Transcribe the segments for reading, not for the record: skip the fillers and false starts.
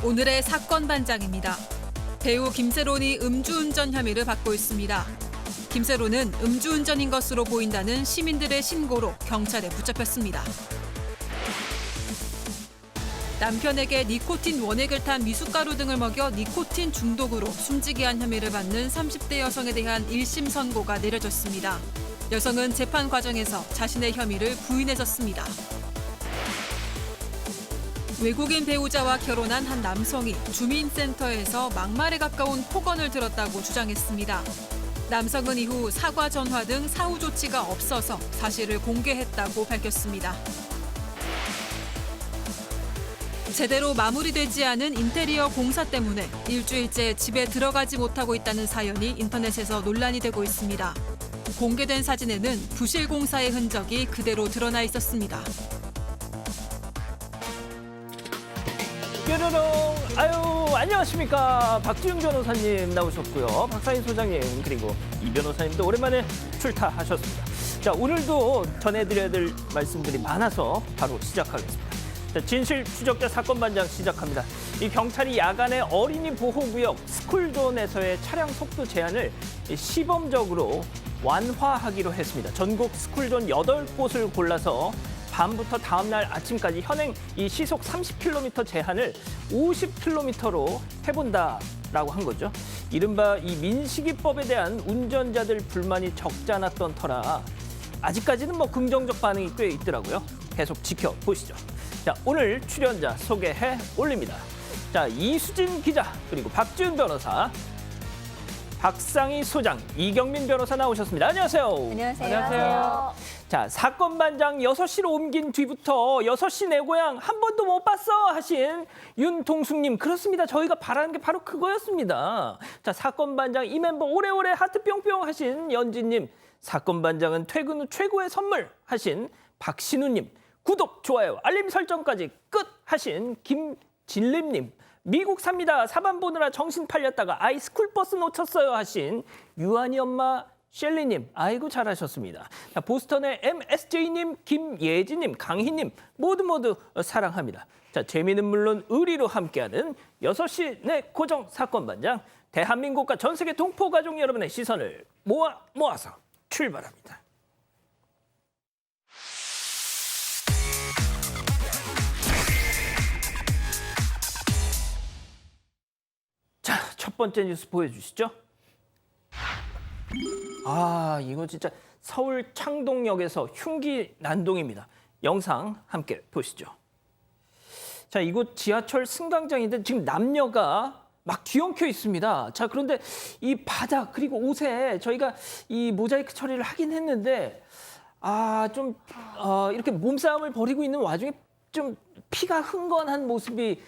오늘의 사건 반장입니다. 배우 김세론이 음주운전 혐의를 받고 있습니다. 김세론은 음주운전인 것으로 보인다는 시민들의 신고로 경찰에 붙잡혔습니다. 남편에게 니코틴 원액을 탄 미숫가루 등을 먹여 니코틴 중독으로 숨지게 한 혐의를 받는 30대 여성에 대한 1심 선고가 내려졌습니다. 여성은 재판 과정에서 자신의 혐의를 부인했었습니다. 외국인 배우자와 결혼한 한 남성이 주민센터에서 막말에 가까운 폭언을 들었다고 주장했습니다. 남성은 이후 사과 전화 등 사후 조치가 없어서 사실을 공개했다고 밝혔습니다. 제대로 마무리되지 않은 인테리어 공사 때문에 일주일째 집에 들어가지 못하고 있다는 사연이 인터넷에서 논란이 되고 있습니다. 공개된 사진에는 부실 공사의 흔적이 그대로 드러나 있었습니다. 뾰로롱! 아유, 안녕하십니까. 박지훈 변호사님 나오셨고요. 박사인 소장님 그리고 이 변호사님도 오랜만에 출타하셨습니다. 자, 오늘도 전해드려야 될 말씀들이 많아서 바로 시작하겠습니다. 자, 진실 추적자 사건 반장 시작합니다. 이 경찰이 야간에 어린이 보호구역 스쿨존에서의 차량 속도 제한을 시범적으로 완화하기로 했습니다. 전국 스쿨존 8곳을 골라서 밤부터 다음날 아침까지 현행 이 시속 30km 제한을 50km로 해본다라고 한 거죠. 이른바 이 민식이법에 대한 운전자들 불만이 적지 않았던 터라 아직까지는 뭐 긍정적 반응이 꽤 있더라고요. 계속 지켜보시죠. 자, 오늘 출연자 소개해 올립니다. 자, 이수진 기자 그리고 박지훈 변호사, 박상희 소장, 이경민 변호사 나오셨습니다. 안녕하세요. 안녕하세요. 자, 사건 반장 6시로 옮긴 뒤부터 6시 내 고향 한 번도 못 봤어 하신 윤동숙님. 그렇습니다. 저희가 바라는 게 바로 그거였습니다. 자, 사건 반장 이 멤버 오래오래 하트 뿅뿅 하신 연진님. 사건 반장은 퇴근 후 최고의 선물 하신 박신우님. 구독, 좋아요, 알림 설정까지 끝 하신 김진림님. 미국 삽니다. 사반 보느라 정신 팔렸다가 아이 스쿨버스 놓쳤어요 하신 유한이 엄마 셸리님. 아이고 잘하셨습니다. 자, 보스턴의 MSJ님, 김예진님, 강희님 모두 사랑합니다. 자, 재미는 물론 의리로 함께하는 6시 내 고정 사건 반장. 대한민국과 전 세계 동포 가족 여러분의 시선을 모아서 출발합니다. 자, 첫 번째 뉴스 보여주시죠. 아, 이거 진짜 서울 창동역에서 흉기 난동입니다. 영상 함께 보시죠. 자, 이곳 지하철 승강장인데 지금 남녀가 막 뒤엉켜 있습니다. 자, 그런데 이 바닥 그리고 옷에 저희가 이 모자이크 처리를 하긴 했는데 이렇게 몸싸움을 벌이고 있는 와중에 좀 피가 흥건한 모습이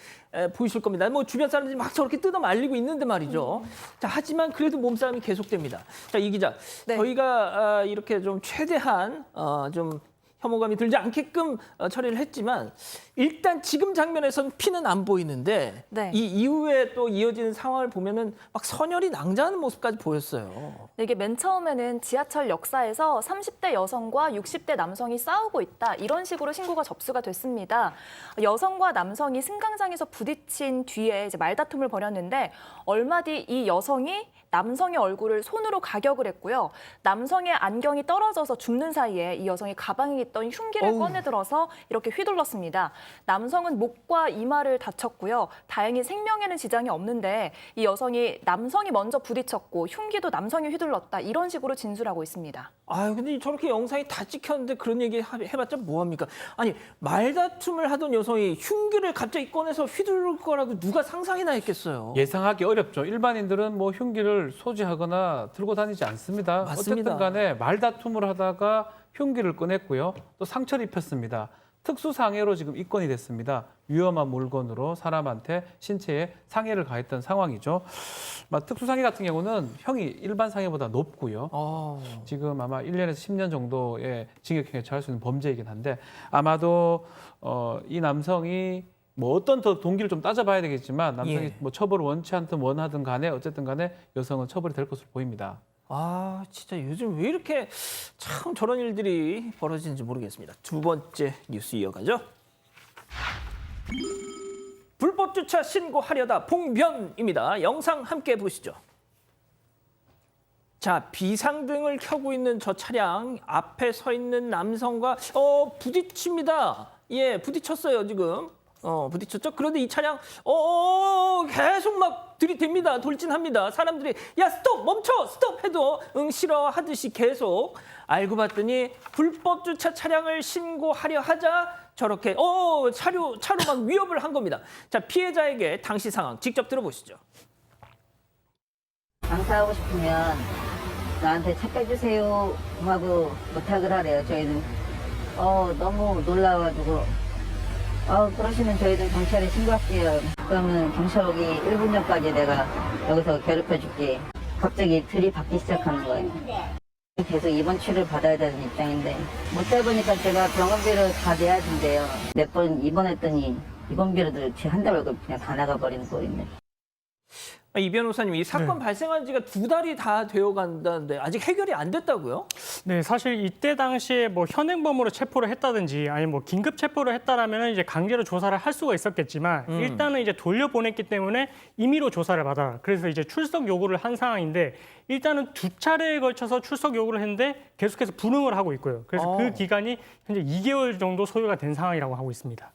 보이실 겁니다. 뭐 주변 사람들이 막 저렇게 뜯어 말리고 있는데 말이죠. 자, 하지만 그래도 몸싸움이 계속됩니다. 자, 이 기자, 네. 저희가 이렇게 좀 최대한 좀 혐오감이 들지 않게끔 처리를 했지만 일단 지금 장면에선 피는 안 보이는데 네. 이 이후에 또 이어지는 상황을 보면은 막 선혈이 낭자하는 모습까지 보였어요. 네, 이게 맨 처음에는 지하철 역사에서 30대 여성과 60대 남성이 싸우고 있다. 이런 식으로 신고가 접수가 됐습니다. 여성과 남성이 승강장에서 부딪힌 뒤에 이제 말다툼을 벌였는데 얼마 뒤 이 여성이 남성의 얼굴을 손으로 가격을 했고요. 남성의 안경이 떨어져서 죽는 사이에 이 여성이 가방에 있던 흉기를 꺼내들어서 이렇게 휘둘렀습니다. 남성은 목과 이마를 다쳤고요. 다행히 생명에는 지장이 없는데 이 여성이 남성이 먼저 부딪혔고 흉기도 남성이 휘둘렀다. 이런 식으로 진술하고 있습니다. 근데 저렇게 영상이 다 찍혔는데 그런 얘기 해봤자 뭐합니까? 아니, 말다툼을 하던 여성이 흉기를 갑자기 꺼내서 휘두를 거라고 누가 상상이나 했겠어요. 예상하기 어렵죠. 일반인들은 뭐 흉기를 소지하거나 들고 다니지 않습니다. 맞습니다. 어쨌든 간에 말다툼을 하다가 흉기를 꺼냈고요. 또 상처를 입혔습니다. 특수상해로 지금 입건이 됐습니다. 위험한 물건으로 사람한테 신체에 상해를 가했던 상황이죠. 특수상해 같은 경우는 형이 일반 상해보다 높고요. 지금 아마 1년에서 10년 정도의 징역형에 처할 수 있는 범죄이긴 한데 아마도 이 남성이 뭐 어떤 더 동기를 좀 따져봐야 되겠지만 남성이 뭐 처벌을 원치 않든 원하든 간에 어쨌든 간에 여성은 처벌이 될 것으로 보입니다. 진짜 요즘 왜 이렇게 참 저런 일들이 벌어지는지 모르겠습니다. 두 번째 뉴스 이어가죠. 불법 불법 주차 신고하려다 봉변입니다. 영상 함께 보시죠. 자, 비상등을 켜고 있는 저 차량 앞에 서 있는 남성과 부딪힙니다. 예, 부딪혔어요, 지금. 부딪혔죠? 그런데 이 차량 계속 막 들이댑니다. 돌진합니다. 사람들이 야, 스톱! 멈춰! 스톱! 해도 싫어하듯이 계속. 알고 봤더니 불법 주차 차량을 신고하려 하자 저렇게 차로 막 위협을 한 겁니다. 자, 피해자에게 당시 상황 직접 들어보시죠. 장사하고 싶으면 나한테 차 빼주세요 하고 부탁을 하래요. 저희는 너무 놀라가지고 그러시면 저희들 경찰에 신고할게요. 그러면 경찰 오기 1분 전까지 내가 여기서 괴롭혀줄게. 갑자기 들이받기 시작하는 거예요. 계속 입원 치료를 받아야 되는 입장인데 못 해보니까 제가 병원비를 다 내야 된대요. 몇 번 입원했더니 입원비로도 제 한 달 월급 그냥 다 나가버리는 거였네. 이 변호사님, 이 사건 네. 발생한 지가 2달이 다 되어 간다는데 아직 해결이 안 됐다고요? 네, 사실 이때 당시에 뭐 현행범으로 체포를 했다든지 아니면 뭐 긴급 체포를 했다라면 이제 강제로 조사를 할 수가 있었겠지만 일단은 이제 돌려보냈기 때문에 임의로 조사를 받아라. 그래서 이제 출석 요구를 한 상황인데 일단은 2차례에 걸쳐서 출석 요구를 했는데 계속해서 불응을 하고 있고요. 그래서 그 기간이 현재 2개월 정도 소요가 된 상황이라고 하고 있습니다.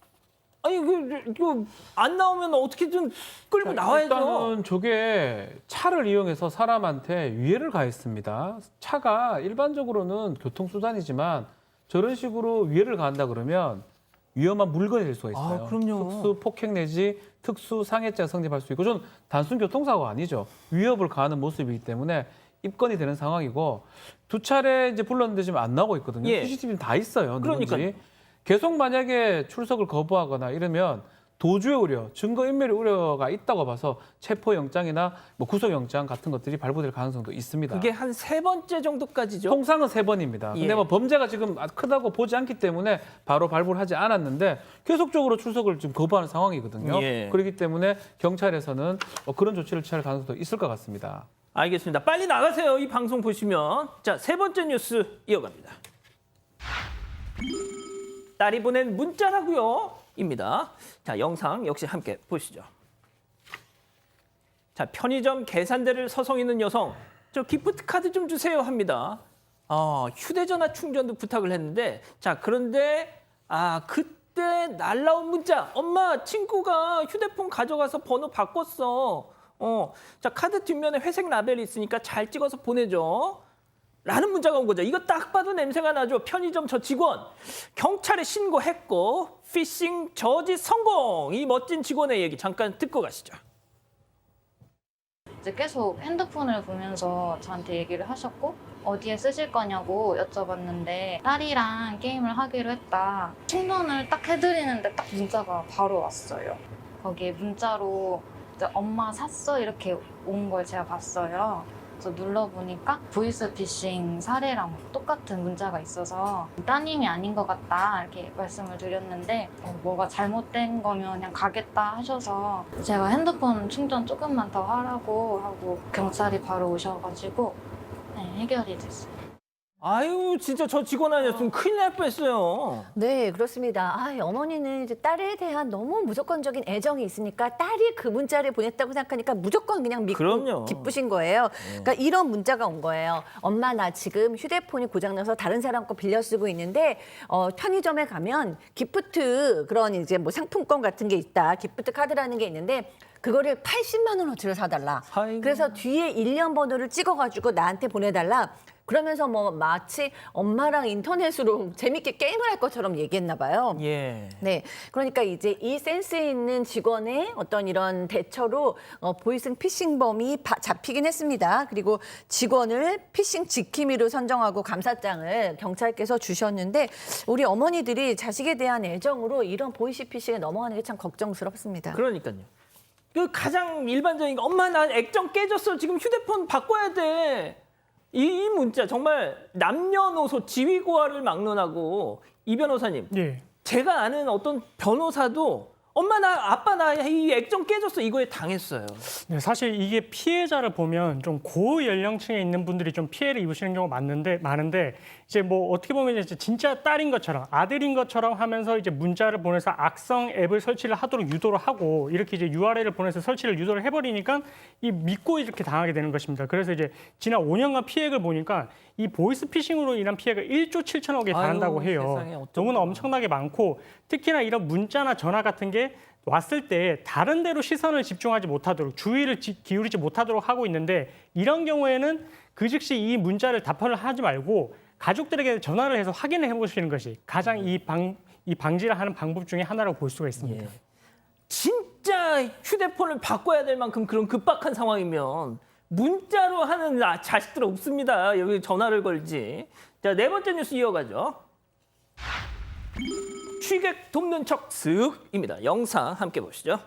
아니 이거 안 나오면 어떻게든 끌고 나와야죠. 일단은 저게 차를 이용해서 사람한테 위해를 가했습니다. 차가 일반적으로는 교통수단이지만 저런 식으로 위해를 가한다 그러면 위험한 물건이 될 수가 있어요. 그럼요. 특수 폭행 내지 특수 상해죄가 성립할 수 있고, 전 단순 교통사고가 아니죠. 위협을 가하는 모습이기 때문에 입건이 되는 상황이고, 2차례 이제 불렀는데 지금 안 나오고 있거든요. 예. CCTV는 다 있어요. 누군지. 그러니까요. 계속 만약에 출석을 거부하거나 이러면 도주의 우려, 증거인멸의 우려가 있다고 봐서 체포영장이나 뭐 구속영장 같은 것들이 발부될 가능성도 있습니다. 그게 한 3번째 정도까지죠? 통상은 3번입니다. 예. 근데 뭐 범죄가 지금 크다고 보지 않기 때문에 바로 발부를 하지 않았는데 계속적으로 출석을 지금 거부하는 상황이거든요. 예. 그렇기 때문에 경찰에서는 그런 조치를 취할 가능성도 있을 것 같습니다. 알겠습니다. 빨리 나가세요. 이 방송 보시면. 자, 3번째 뉴스 이어갑니다. 딸이 보낸 문자라고요? 입니다. 자, 영상 역시 함께 보시죠. 자, 편의점 계산대를 서성이는 여성. 저 기프트 카드 좀 주세요 합니다. 휴대전화 충전도 부탁을 했는데, 자, 그런데 그때 날라온 문자. 엄마, 친구가 휴대폰 가져가서 번호 바꿨어. 자, 카드 뒷면에 회색 라벨이 있으니까 잘 찍어서 보내줘. 라는 문자가 온 거죠. 이거 딱 봐도 냄새가 나죠. 편의점 저 직원. 경찰에 신고했고 피싱 저지 성공. 이 멋진 직원의 얘기 잠깐 듣고 가시죠. 이제 계속 핸드폰을 보면서 저한테 얘기를 하셨고 어디에 쓰실 거냐고 여쭤봤는데 딸이랑 게임을 하기로 했다. 충전을 딱 해드리는데 딱 문자가 바로 왔어요. 거기에 문자로 이제 엄마 샀어 이렇게 온 걸 제가 봤어요. 그래서 눌러보니까 보이스피싱 사례랑 똑같은 문자가 있어서 따님이 아닌 것 같다 이렇게 말씀을 드렸는데 뭐가 잘못된 거면 그냥 가겠다 하셔서 제가 핸드폰 충전 조금만 더 하라고 하고 경찰이 바로 오셔가지고 해결이 됐어요. 아유, 진짜 저 직원 아니었으면 큰일 날 뻔했어요. 네, 그렇습니다. 어머니는 이제 딸에 대한 너무 무조건적인 애정이 있으니까 딸이 그 문자를 보냈다고 생각하니까 무조건 그냥 믿고 그럼요. 기쁘신 거예요. 그러니까 이런 문자가 온 거예요. 엄마, 나 지금 휴대폰이 고장나서 다른 사람 거 빌려 쓰고 있는데 편의점에 가면 기프트 그런 이제 뭐 상품권 같은 게 있다. 기프트 카드라는 게 있는데 그거를 80만 원어치를 사달라. 아이고. 그래서 뒤에 일련 번호를 찍어가지고 나한테 보내달라. 그러면서 뭐 마치 엄마랑 인터넷으로 재밌게 게임을 할 것처럼 얘기했나 봐요. 예. 네, 그러니까 이제 이 센스 있는 직원의 어떤 이런 대처로 보이스 피싱범이 잡히긴 했습니다. 그리고 직원을 피싱 지킴이로 선정하고 감사장을 경찰께서 주셨는데 우리 어머니들이 자식에 대한 애정으로 이런 보이스 피싱에 넘어가는 게 참 걱정스럽습니다. 그러니까요. 그 가장 일반적인 거, 엄마 나 액정 깨졌어. 지금 휴대폰 바꿔야 돼. 이 문자 정말 남녀노소 지위고하를 막론하고 이 변호사님. 예. 제가 아는 어떤 변호사도 엄마 나 아빠 나 이 액정 깨졌어 이거에 당했어요. 네, 사실 이게 피해자를 보면 좀 고연령층에 있는 분들이 좀 피해를 입으시는 경우가 많은데 이제 뭐 어떻게 보면 이제 진짜 딸인 것처럼 아들인 것처럼 하면서 이제 문자를 보내서 악성 앱을 설치를 하도록 유도를 하고 이렇게 이제 URL을 보내서 설치를 유도를 해버리니까 이 믿고 이렇게 당하게 되는 것입니다. 그래서 이제 지난 5년간 피해액을 보니까 이 보이스피싱으로 인한 피해가 1조 7천억에 달한다고 아유, 해요. 세상에, 어쩌구나. 너무나 엄청나게 많고 특히나 이런 문자나 전화 같은 게 왔을 때 다른 데로 시선을 집중하지 못하도록 주의를 기울이지 못하도록 하고 있는데 이런 경우에는 그 즉시 이 문자를 답변을 하지 말고 가족들에게 전화를 해서 확인을 해보시는 것이 가장 이 방지를 하는 방법 중에 하나라고 볼 수가 있습니다. 예. 진짜 휴대폰을 바꿔야 될 만큼 그런 급박한 상황이면 문자로 하는 자식들 없습니다. 여기 전화를 걸지. 자, 네 번째 뉴스 이어가죠. 취객 돕는 척 쓱입니다. 영상 함께 보시죠.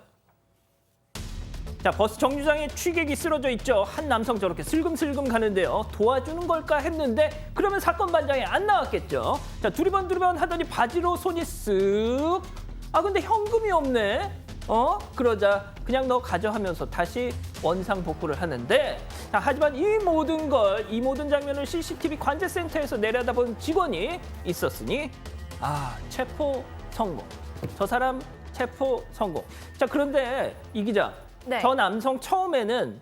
자, 버스 정류장에 취객이 쓰러져 있죠. 한 남성 저렇게 슬금슬금 가는데요. 도와주는 걸까 했는데 그러면 사건 반장이 안 나왔겠죠. 자, 두리번 하더니 바지로 손이 쓱. 아, 근데 현금이 없네. 그러자 그냥 너 가져 하면서 다시 원상복구를 하는데 자, 하지만 이 모든 장면을 CCTV 관제센터에서 내려다본 직원이 있었으니 체포 성공. 저 사람 체포 성공. 자, 그런데 이 기자, 네. 저 남성 처음에는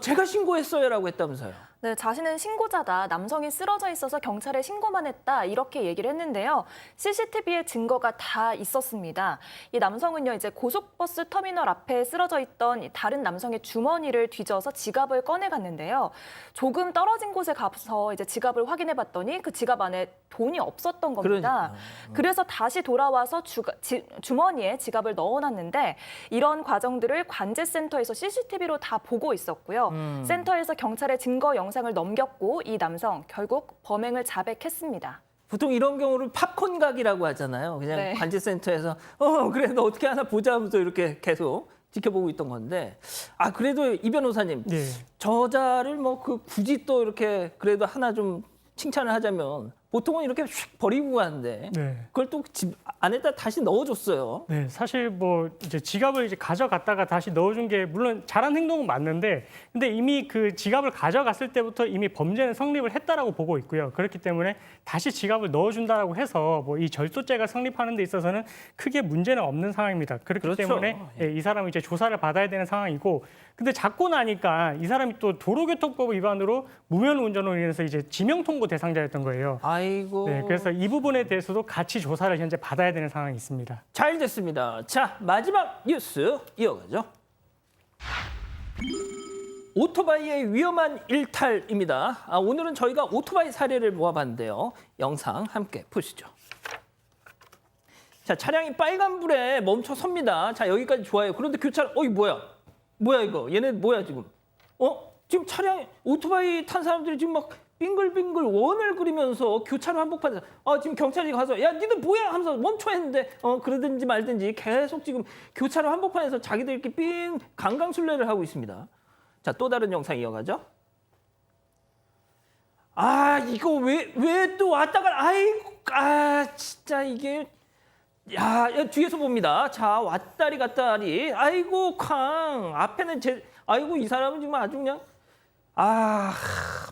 제가 신고했어요라고 했다면서요. 네, 자신은 신고자다. 남성이 쓰러져 있어서 경찰에 신고만 했다. 이렇게 얘기를 했는데요. CCTV에 증거가 다 있었습니다. 이 남성은요, 이제 고속버스 터미널 앞에 쓰러져 있던 다른 남성의 주머니를 뒤져서 지갑을 꺼내갔는데요. 조금 떨어진 곳에 가서 이제 지갑을 확인해봤더니 그 지갑 안에 돈이 없었던 겁니다. 그래서 다시 돌아와서 주머니에 지갑을 넣어놨는데 이런 과정들을 관제센터에서 CCTV로 다 보고 있었고요. 센터에서 경찰에 증거 영상을 넘겼고 이 남성 결국 범행을 자백했습니다. 보통 이런 경우를 팝콘 각이라고 하잖아요. 그냥 네. 관제센터에서 그래 너 어떻게 하나 보자 하면서 이렇게 계속 지켜보고 있던 건데 그래도 이 변호사님 네. 저자를 굳이 또 이렇게 그래도 하나 좀 칭찬을 하자면 보통은 이렇게 휙 버리고 가는데 네. 그걸 또 집 안에다 다시 넣어줬어요. 네, 사실 뭐 이제 지갑을 이제 가져갔다가 다시 넣어준 게 물론 잘한 행동은 맞는데, 근데 이미 그 지갑을 가져갔을 때부터 이미 범죄는 성립을 했다라고 보고 있고요. 그렇기 때문에 다시 지갑을 넣어준다라고 해서 뭐 이 절도죄가 성립하는 데 있어서는 크게 문제는 없는 상황입니다. 그렇기 그렇죠. 때문에 이 사람은 이제 조사를 받아야 되는 상황이고, 근데 자꾸 나니까 이 사람이 또 도로교통법 위반으로 무면 운전으로 인해서 이제 지명 통보 대상자였던 거예요. 아이고. 네, 그래서 이 부분에 대해서도 같이 조사를 현재 받아야 되는 상황이 있습니다. 잘 됐습니다. 자, 마지막 뉴스 이어가죠. 오토바이의 위험한 일탈입니다. 오늘은 저희가 오토바이 사례를 모아봤는데요. 영상 함께 보시죠. 자, 차량이 빨간불에 멈춰 섭니다. 자, 여기까지 좋아요. 그런데 교차로, 뭐야 이거? 얘네 뭐야 지금? 지금 차량, 오토바이 탄 사람들이 지금 막 빙글빙글 원을 그리면서 교차로 한복판에서 지금 경찰이 가서 야 니들 뭐야 하면서 멈춰 했는데 그러든지 말든지 계속 지금 교차로 한복판에서 자기들끼리 삥 강강술래를 하고 있습니다. 자, 또 다른 영상 이어가죠. 이거 왜 또 왔다가 아이고 진짜 이게 야 뒤에서 봅니다. 자, 왔다리 갔다리 아이고 쾅 앞에는 아이고 이 사람은 지금 아주 그냥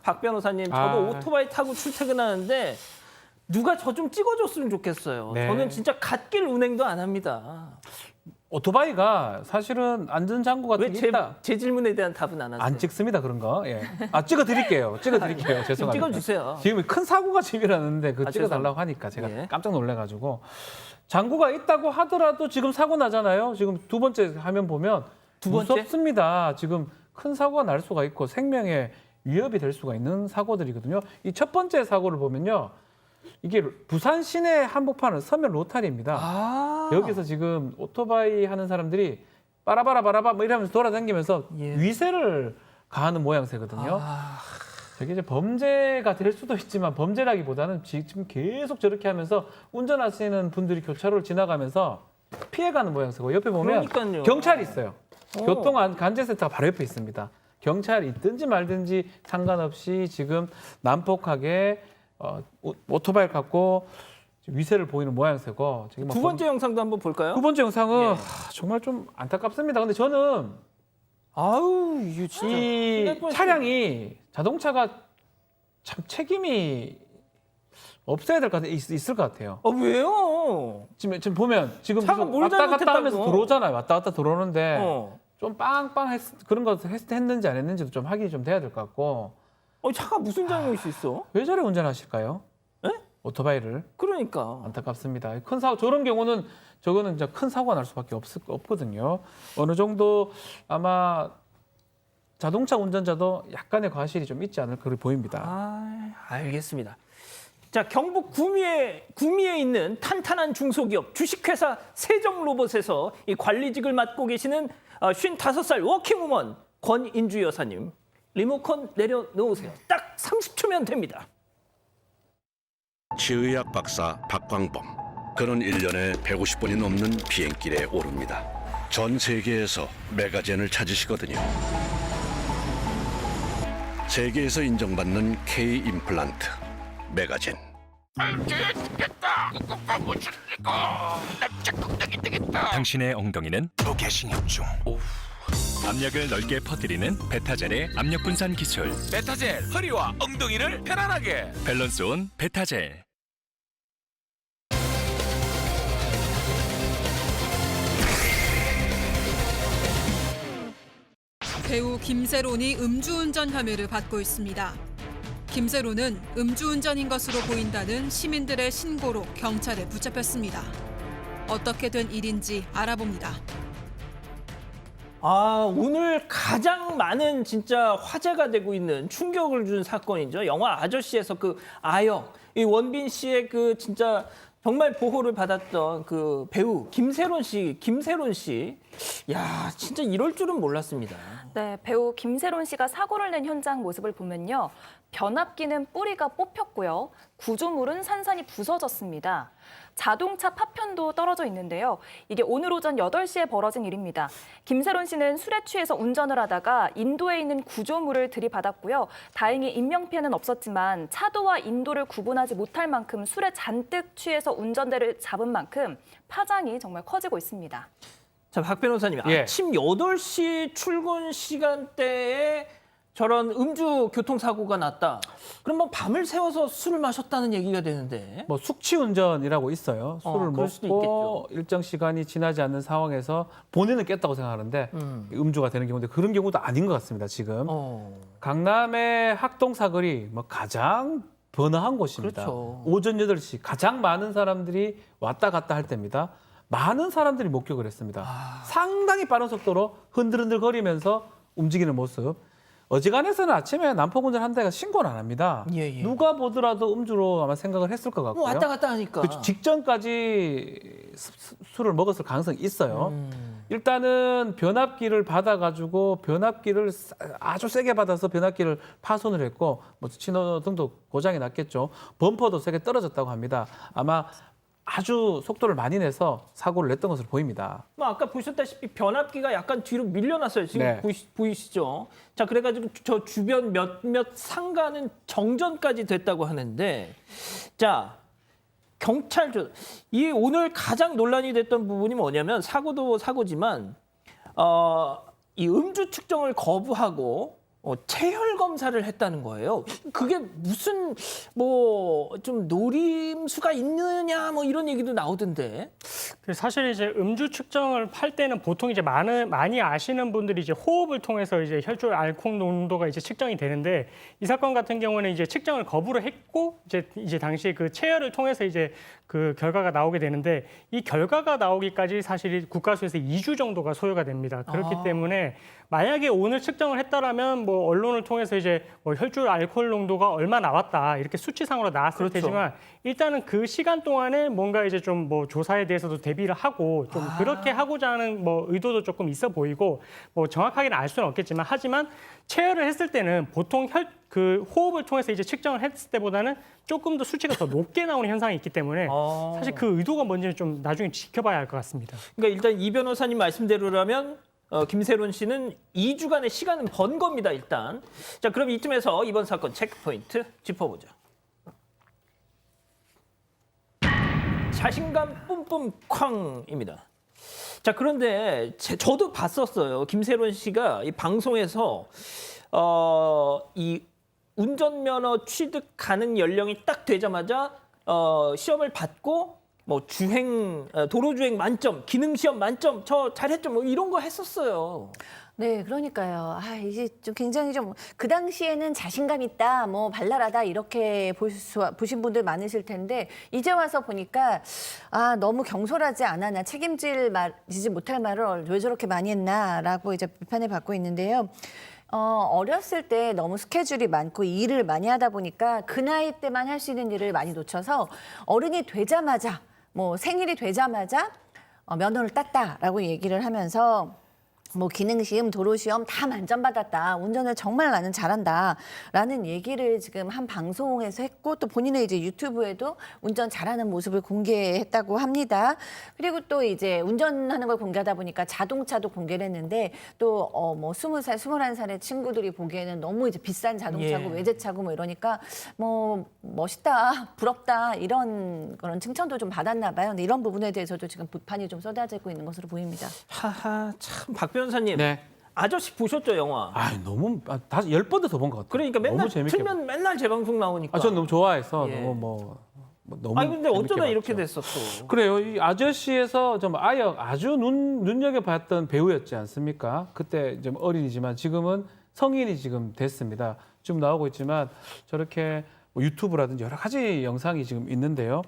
박 변호사님, 저도 오토바이 타고 출퇴근하는데 누가 저 좀 찍어줬으면 좋겠어요. 네. 저는 진짜 갓길 운행도 안 합니다. 오토바이가 사실은 안전장구 같은 게 있다. 제 질문에 대한 답은 안 하세요? 안 찍습니다, 그런 거. 예. 찍어드릴게요. 죄송합니다. 찍어주세요. 지금 큰 사고가 지금 일어났는데 찍어달라고 죄송합니다. 하니까 제가 예. 깜짝 놀래가지고. 장구가 있다고 하더라도 지금 사고 나잖아요. 지금 두 번째 화면 보면 두 번째? 무섭습니다. 지금 큰 사고가 날 수가 있고 생명에 위협이 될 수가 있는 사고들이거든요. 이 첫 번째 사고를 보면요. 이게 부산 시내 한복판은 서면 로타리입니다. 여기서 지금 오토바이 하는 사람들이 빠라바라 뭐 이러면서 돌아다니면서 위세를 가하는 모양새거든요. 저게 이제 범죄가 될 수도 있지만 범죄라기보다는 지금 계속 저렇게 하면서 운전하시는 분들이 교차로를 지나가면서 피해가는 모양새고 옆에 보면 그러니까요. 경찰이 있어요. 교통안전센터가 바로 옆에 있습니다. 경찰이 있든지 말든지 상관없이 지금 난폭하게 오토바이를 갖고 위세를 보이는 모양새고 지금 두 번째 영상도 한번 볼까요? 두 번째 영상은 예. 정말 좀 안타깝습니다. 근데 저는 아우, 이거 진짜. 이 끝날 뻔했어요. 차량이 자동차가 참 책임이 없어야 될 것 같아요. 있을 것 같아요. 왜요? 지금 보면 지금 차가 계속 뭘 왔다 갔다 잘못했다고. 하면서 들어오잖아요. 왔다 갔다 들어오는데 어. 좀 빵빵 그런 거 했는지 안 했는지도 좀 확인이 좀 돼야 될 것 같고 차가 무슨 잘못이 있어? 왜 저래 운전하실까요? 에? 오토바이를. 그러니까. 안타깝습니다. 큰 사고 저런 경우는 저거는 이제 큰 사고가 날 수밖에 없거든요. 어느 정도 아마 자동차 운전자도 약간의 과실이 좀 있지 않을까 그렇게 보입니다. 알겠습니다. 자, 경북 구미에 있는 탄탄한 중소기업 주식회사 세정로봇에서 이 관리직을 맡고 계시는 55살 워킹우먼 권인주 여사님. 리모컨 내려놓으세요. 딱 30초면 됩니다. 치의학 박사 박광범. 그는 1년에 150번이 넘는 비행길에 오릅니다. 전 세계에서 메가젠을 찾으시거든요. 세계에서 인정받는 K 임플란트 메가젠. 당신의 엉덩이는 무게신경 중. 압력을 넓게 퍼뜨리는 베타젤의 압력 분산 기술. 베타젤, 허리와 엉덩이를 편안하게. 밸런스온 베타젤. 배우 김세론이 음주운전 혐의를 받고 있습니다. 김세론은 음주운전인 것으로 보인다는 시민들의 신고로 경찰에 붙잡혔습니다. 어떻게 된 일인지 알아봅니다. 오늘 가장 많은 진짜 화제가 되고 있는 충격을 준 사건이죠. 영화 아저씨에서 그 아역, 이 원빈 씨의 그 진짜 정말 보호를 받았던 그 배우 김세론 씨. 야, 진짜 이럴 줄은 몰랐습니다. 네, 배우 김세론 씨가 사고를 낸 현장 모습을 보면요. 변압기는 뿌리가 뽑혔고요. 구조물은 산산이 부서졌습니다. 자동차 파편도 떨어져 있는데요. 이게 오늘 오전 8시에 벌어진 일입니다. 김세론 씨는 술에 취해서 운전을 하다가 인도에 있는 구조물을 들이받았고요. 다행히 인명피해는 없었지만 차도와 인도를 구분하지 못할 만큼 술에 잔뜩 취해서 운전대를 잡은 만큼 파장이 정말 커지고 있습니다. 자, 박 변호사님, 예. 아침 8시 출근 시간대에 저런 음주 교통사고가 났다. 그럼 뭐 밤을 새워서 술을 마셨다는 얘기가 되는데. 뭐 숙취운전이라고 있어요. 술을 그럴 수도 먹고 있겠죠. 일정 시간이 지나지 않는 상황에서 본인은 깼다고 생각하는데 음주가 되는 경우인데 그런 경우도 아닌 것 같습니다. 지금 강남의 학동 사거리 뭐 가장 번화한 곳입니다. 그렇죠. 오전 8시 가장 많은 사람들이 왔다 갔다 할 때입니다. 많은 사람들이 목격을 했습니다. 상당히 빠른 속도로 흔들흔들 거리면서 움직이는 모습. 어지간해서는 아침에 난폭운전 한 대가 신고는 안 합니다. 예. 누가 보더라도 음주로 아마 생각을 했을 것 같고요. 왔다 갔다 하니까. 그 직전까지 술을 먹었을 가능성이 있어요. 일단은 변압기를 받아가지고 변압기를 아주 세게 받아서 변압기를 파손을 했고 뭐 신호등도 고장이 났겠죠. 범퍼도 세게 떨어졌다고 합니다. 아마 아주 속도를 많이 내서 사고를 냈던 것으로 보입니다. 뭐 아까 보셨다시피 변압기가 약간 뒤로 밀려났어요. 지금 네. 보이시죠? 자, 그래가지고 저 주변 몇몇 상가는 정전까지 됐다고 하는데, 자, 경찰 이 오늘 가장 논란이 됐던 부분이 뭐냐면 사고도 사고지만 이 음주 측정을 거부하고 체혈 검사를 했다는 거예요. 그게 무슨 뭐 좀 노림수가 있느냐 뭐 이런 얘기도 나오던데. 사실 이제 음주 측정을 할 때는 보통 이제 많이 아시는 분들이 이제 호흡을 통해서 이제 혈중 알코올 농도가 이제 측정이 되는데 이 사건 같은 경우는 이제 측정을 거부를 했고 이제 당시에 그 체혈을 통해서 이제 그 결과가 나오게 되는데 이 결과가 나오기까지 사실 국가수에서 2주 정도가 소요가 됩니다. 그렇기 때문에 만약에 오늘 측정을 했다라면 뭐 언론을 통해서 이제 뭐 혈중 알코올 농도가 얼마 나왔다 이렇게 수치상으로 나왔을 그렇죠. 테지만 일단은 그 시간 동안에 뭔가 이제 좀 뭐 조사에 대해서도 대비를 하고 좀 그렇게 하고자 하는 뭐 의도도 조금 있어 보이고 뭐 정확하게는 알 수는 없겠지만 하지만 체열을 했을 때는 보통 그 호흡을 통해서 이제 측정을 했을 때보다는 조금 더 수치가 더 높게 나오는 현상이 있기 때문에 사실 그 의도가 뭔지는 좀 나중에 지켜봐야 할 것 같습니다. 그러니까 일단 이 변호사님 말씀대로라면 김세론 씨는 2주간의 시간은 번 겁니다, 일단. 자, 그럼 이쯤에서 이번 사건 체크포인트 짚어보죠. 자신감 뿜뿜 쾅입니다. 자, 그런데 저도 봤었어요. 김세론 씨가 이 방송에서 이 운전면허 취득 가능 연령이 딱 되자마자 시험을 받고 뭐 도로 주행 만점, 기능 시험 만점, 저 잘했죠, 뭐 이런 거 했었어요. 네, 그러니까요. 이게 좀 굉장히 좀 그 당시에는 자신감 있다, 뭐 발랄하다 이렇게 보신 분들 많으실 텐데 이제 와서 보니까 너무 경솔하지 않았나, 책임지지 못할 말을 왜 저렇게 많이 했나라고 이제 비판을 받고 있는데요. 어렸을 때 너무 스케줄이 많고 일을 많이 하다 보니까 그 나이 때만 할 수 있는 일을 많이 놓쳐서 어른이 되자마자 뭐 생일이 되자마자 면허를 땄다라고 얘기를 하면서 뭐 기능시험, 도로시험 다 만점받았다. 운전을 정말 나는 잘한다라는 얘기를 지금 한 방송에서 했고 또 본인의 이제 유튜브에도 운전 잘하는 모습을 공개했다고 합니다. 그리고 또 이제 운전하는 걸 공개하다 보니까 자동차도 공개를 했는데 또 뭐 20살, 21살의 친구들이 보기에는 너무 이제 비싼 자동차고 외제차고 뭐 이러니까 뭐 멋있다, 부럽다 이런 그런 칭찬도 좀 받았나 봐요. 근데 이런 부분에 대해서도 지금 비판이 좀 쏟아지고 있는 것으로 보입니다. 하하, 참 박 변호사님. 네. 아저씨 보셨죠, 영화? 너무 다시 10번도 더 본 것 같아요. 그러니까 맨날 너무 재밌게 틀면 맨날 재방송 나오니까. 전 너무 좋아해서 예. 너무 아니 근데 재밌게 어쩌다 봤죠. 이렇게 됐어 또. 그래요. 이 아저씨에서 좀 아주 눈여겨봤던 배우였지 않습니까? 그때 좀 어린이지만 지금은 성인이 지금 됐습니다. 지금 나오고 있지만 저렇게 뭐 유튜브라든지 여러 가지 영상이 지금 있는데요.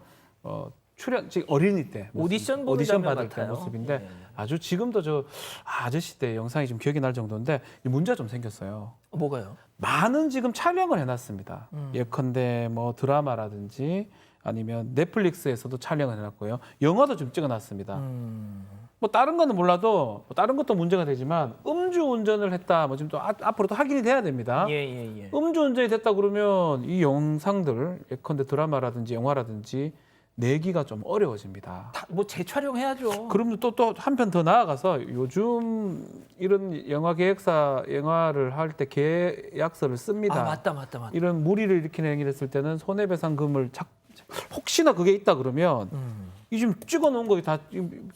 출연 지금 어린이 때 오디션 보는 오디션 장면 받을 때 같아요. 모습인데 예. 아주 지금도 저 아저씨 때 영상이 좀 기억이 날 정도인데 문제가 좀 생겼어요. 뭐가요? 많은 지금 촬영을 해놨습니다. 예컨대 뭐 드라마라든지 아니면 넷플릭스에서도 촬영을 해놨고요. 영화도 좀 찍어놨습니다. 뭐 다른 거는 몰라도 다른 것도 문제가 되지만 음주운전을 했다. 뭐 지금 또 앞으로도 확인이 돼야 됩니다. 예. 음주운전이 됐다 그러면 이 영상들 예컨대 드라마라든지 영화라든지 내기가 좀 어려워집니다. 뭐 재촬영해야죠. 그러면 또 한편 더 나아가서 요즘 이런 영화 계획사 영화를 할 때 계약서를 씁니다. 맞다. 이런 무리를 일으키는 행위를 했을 때는 손해배상금을 혹시나 그게 있다 그러면 이 지금 찍어놓은 거 다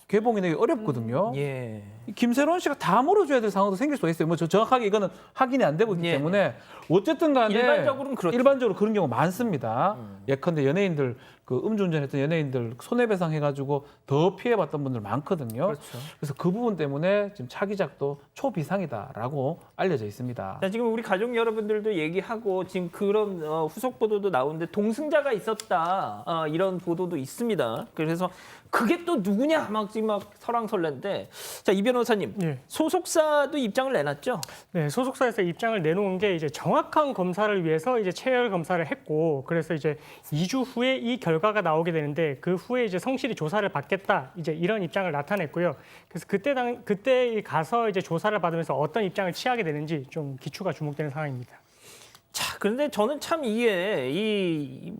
개봉이 되기 어렵거든요. 예. 김세론 씨가 다 물어줘야 될 상황도 생길 수가 있어요. 뭐 정확하게 이거는 확인이 안 되고 있기 때문에 어쨌든 간에 일반적으로는 그렇죠. 일반적으로 그런 경우 많습니다. 예컨대 연예인들 그 음주운전했던 연예인들 손해배상 해가지고 더 피해봤던 분들 많거든요. 그렇죠. 그래서 그 부분 때문에 지금 차기작도 초비상이다라고 알려져 있습니다. 자, 지금 우리 가족 여러분들도 얘기하고 지금 그런 후속 보도도 나오는데 동승자가 있었다 이런 보도도 있습니다. 그래서 그게 또 누구냐 막 설왕설래인데 자, 이 변호사님 예. 소속사도 입장을 내놨죠? 네, 소속사에서 입장을 내놓은 게 이제 정확한 검사를 위해서 이제 체열 검사를 했고, 그래서 이제 2주 후에 이 결과가 나오게 되는데 그 후에 이제 성실히 조사를 받겠다, 이제 이런 입장을 나타냈고요. 그래서 그때 가서 이제 조사를 받으면서 어떤 입장을 취하게 되는지 좀 기추가 주목되는 상황입니다. 자, 그런데 저는 참 이게 이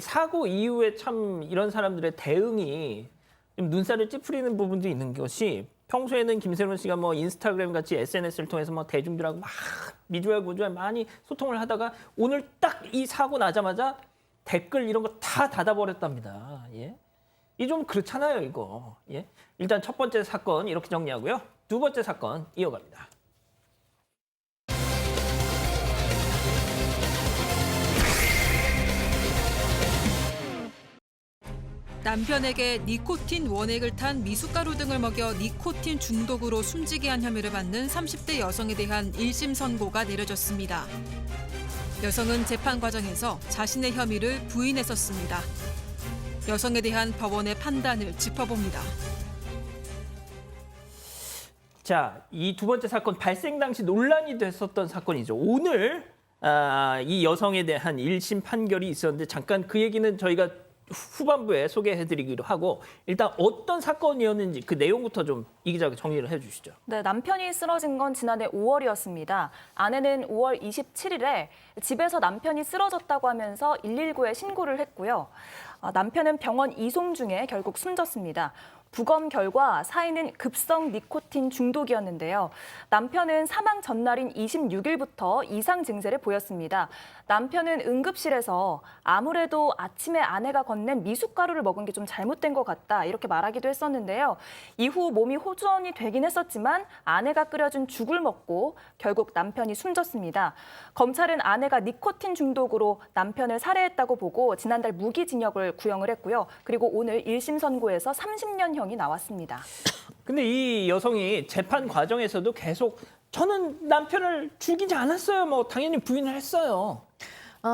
사고 이후에 참 이런 사람들의 대응이 좀 눈살을 찌푸리는 부분도 있는 것이 평소에는 김세론 씨가 뭐 인스타그램 같이 SNS를 통해서 뭐 대중들하고 막 미주알 고주알 많이 소통을 하다가 오늘 딱 이 사고 나자마자 댓글 이런 거 다 닫아버렸답니다. 예? 이 좀 그렇잖아요, 이거. 예? 일단 첫 번째 사건 이렇게 정리하고요. 두 번째 사건 이어갑니다. 남편에게 니코틴 원액을 탄 미숫가루 등을 먹여 니코틴 중독으로 숨지게 한 혐의를 받는 30대 여성에 대한 1심 선고가 내려졌습니다. 여성은 재판 과정에서 자신의 혐의를 부인했었습니다. 여성에 대한 법원의 판단을 짚어봅니다. 자, 이 두 번째 사건 발생 당시 논란이 됐었던 사건이죠. 오늘 이 여성에 대한 1심 판결이 있었는데 잠깐 그 얘기는 저희가 후반부에 소개해드리기로 하고 일단 어떤 사건이었는지 그 내용부터 좀 이 기자가 정리를 해주시죠. 네, 남편이 쓰러진 건 지난해 5월이었습니다. 아내는 5월 27일에 집에서 남편이 쓰러졌다고 하면서 119에 신고를 했고요. 남편은 병원 이송 중에 결국 숨졌습니다. 부검 결과 사인은 급성 니코틴 중독이었는데요. 남편은 사망 전날인 26일부터 이상 증세를 보였습니다. 남편은 응급실에서 아무래도 아침에 아내가 건넨 미숫가루를 먹은 게 좀 잘못된 것 같다 이렇게 말하기도 했었는데요. 이후 몸이 호전이 되긴 했었지만 아내가 끓여준 죽을 먹고 결국 남편이 숨졌습니다. 검찰은 아내가 니코틴 중독으로 남편을 살해했다고 보고 지난달 무기징역을 구형을 했고요. 그리고 오늘 1심 선고에서 30년형이 나왔습니다. 근데 이 여성이 재판 과정에서도 계속 저는 남편을 죽이지 않았어요. 뭐 당연히 부인을 했어요.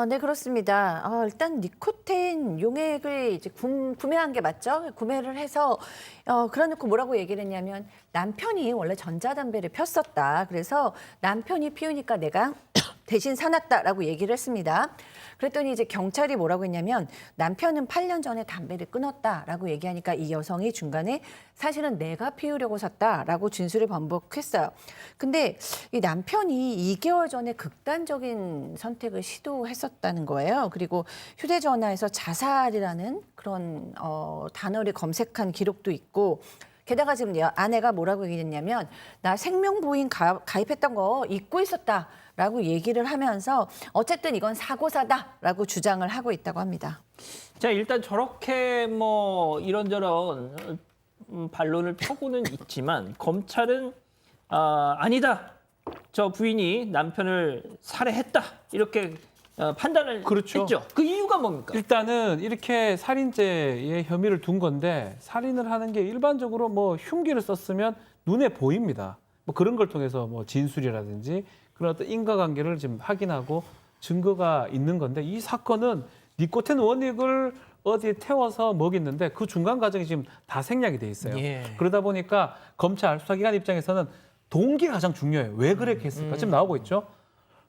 네, 그렇습니다. 일단 니코틴 용액을 이제 구매한 게 맞죠? 구매를 해서 그래놓고 뭐라고 얘기를 했냐면 남편이 원래 전자담배를 폈었다. 그래서 남편이 피우니까 내가 대신 사놨다라고 얘기를 했습니다. 그랬더니 이제 경찰이 뭐라고 했냐면 남편은 8년 전에 담배를 끊었다라고 얘기하니까 이 여성이 중간에 사실은 내가 피우려고 샀다라고 진술을 반복했어요. 근데 이 남편이 2개월 전에 극단적인 선택을 시도했었다는 거예요. 그리고 휴대전화에서 자살이라는 그런 단어를 검색한 기록도 있고 게다가 지금 아내가 뭐라고 얘기했냐면 나 생명보험 가입했던 거 잊고 있었다라고 얘기를 하면서 어쨌든 이건 사고사다라고 주장을 하고 있다고 합니다. 자, 일단 저렇게 뭐 이런저런 반론을 펴고는 있지만 검찰은 아니다. 저 부인이 남편을 살해했다. 이렇게 판단을 그렇죠. 했죠. 그 이유가 뭡니까? 일단은 이렇게 살인죄의 혐의를 둔 건데 살인을 하는 게 일반적으로 뭐 흉기를 썼으면 눈에 보입니다. 뭐 그런 걸 통해서 뭐 진술이라든지 그런 어떤 인과관계를 지금 확인하고 증거가 있는 건데 이 사건은 니코틴 원액을 어디에 태워서 먹였는데 그 중간 과정이 지금 다 생략이 돼 있어요. 예. 그러다 보니까 검찰 수사기관 입장에서는 동기가 가장 중요해요. 왜 그렇게 했을까? 지금 나오고 있죠.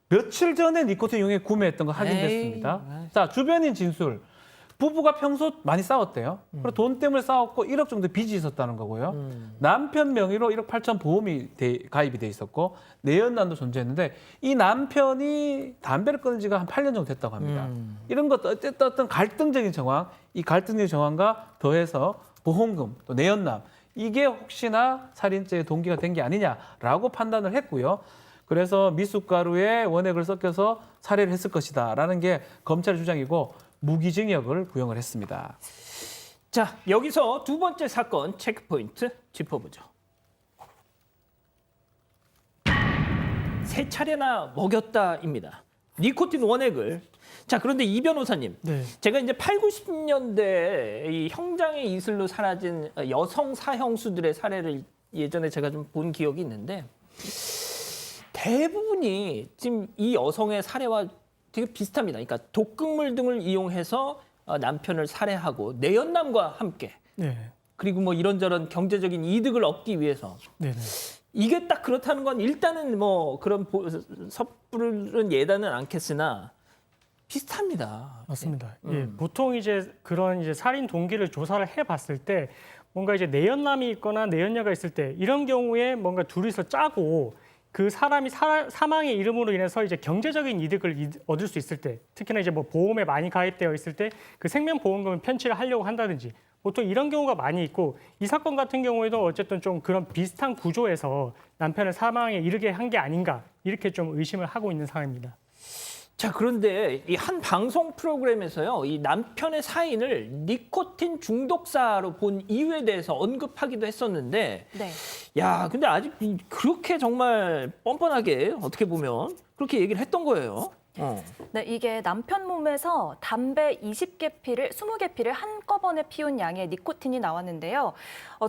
며칠 전에 니코틴 용액 구매했던 거 확인됐습니다. 자, 주변인 진술. 부부가 평소 많이 싸웠대요. 그리고 돈 때문에 싸웠고 1억 정도 빚이 있었다는 거고요. 남편 명의로 1억 8천 보험이 가입이 돼 있었고 내연남도 존재했는데 이 남편이 담배를 끊은 지가 한 8년 정도 됐다고 합니다. 이런 것도 어떤 갈등적인 정황, 이 갈등적인 정황과 더해서 보험금, 또 내연남 이게 혹시나 살인죄의 동기가 된 게 아니냐라고 판단을 했고요. 그래서 미숫가루에 원액을 섞여서 살해를 했을 것이다라는 게 검찰의 주장이고 무기징역을 구형을 했습니다. 자, 여기서 두 번째 사건 체크포인트 짚어보죠. 세 차례나 먹였다입니다. 니코틴 원액을. 자, 그런데 이 변호사님, 네. 제가 이제 8, 90년대 이 형장의 이슬로 사라진 여성 사형수들의 사례를 예전에 제가 좀 본 기억이 있는데 대부분이 지금 이 여성의 사례와 되게 비슷합니다. 그러니까 독극물 등을 이용해서 남편을 살해하고 내연남과 함께 네. 그리고 뭐 이런저런 경제적인 이득을 얻기 위해서 네. 이게 딱 그렇다는 건 일단은 뭐 그런 섣부른 예단은 않겠으나 비슷합니다. 맞습니다. 예, 보통 이제 그런 이제 살인 동기를 조사를 해봤을 때 뭔가 이제 내연남이 있거나 내연녀가 있을 때 이런 경우에 뭔가 둘이서 짜고 그 사람이 사망의 이름으로 인해서 이제 경제적인 이득을 얻을 수 있을 때, 특히나 이제 뭐 보험에 많이 가입되어 있을 때 그 생명보험금을 편취를 하려고 한다든지 보통 이런 경우가 많이 있고 이 사건 같은 경우에도 어쨌든 좀 그런 비슷한 구조에서 남편을 사망에 이르게 한 게 아닌가 이렇게 좀 의심을 하고 있는 상황입니다. 자, 그런데 이 한 방송 프로그램에서요, 이 남편의 사인을 니코틴 중독사로 본 이유에 대해서 언급하기도 했었는데, 네. 야, 근데 아직 그렇게 정말 뻔뻔하게 어떻게 보면 그렇게 얘기를 했던 거예요. 네, 이게 남편 몸에서 담배 20개 피를 20개 피를 한꺼번에 피운 양의 니코틴이 나왔는데요.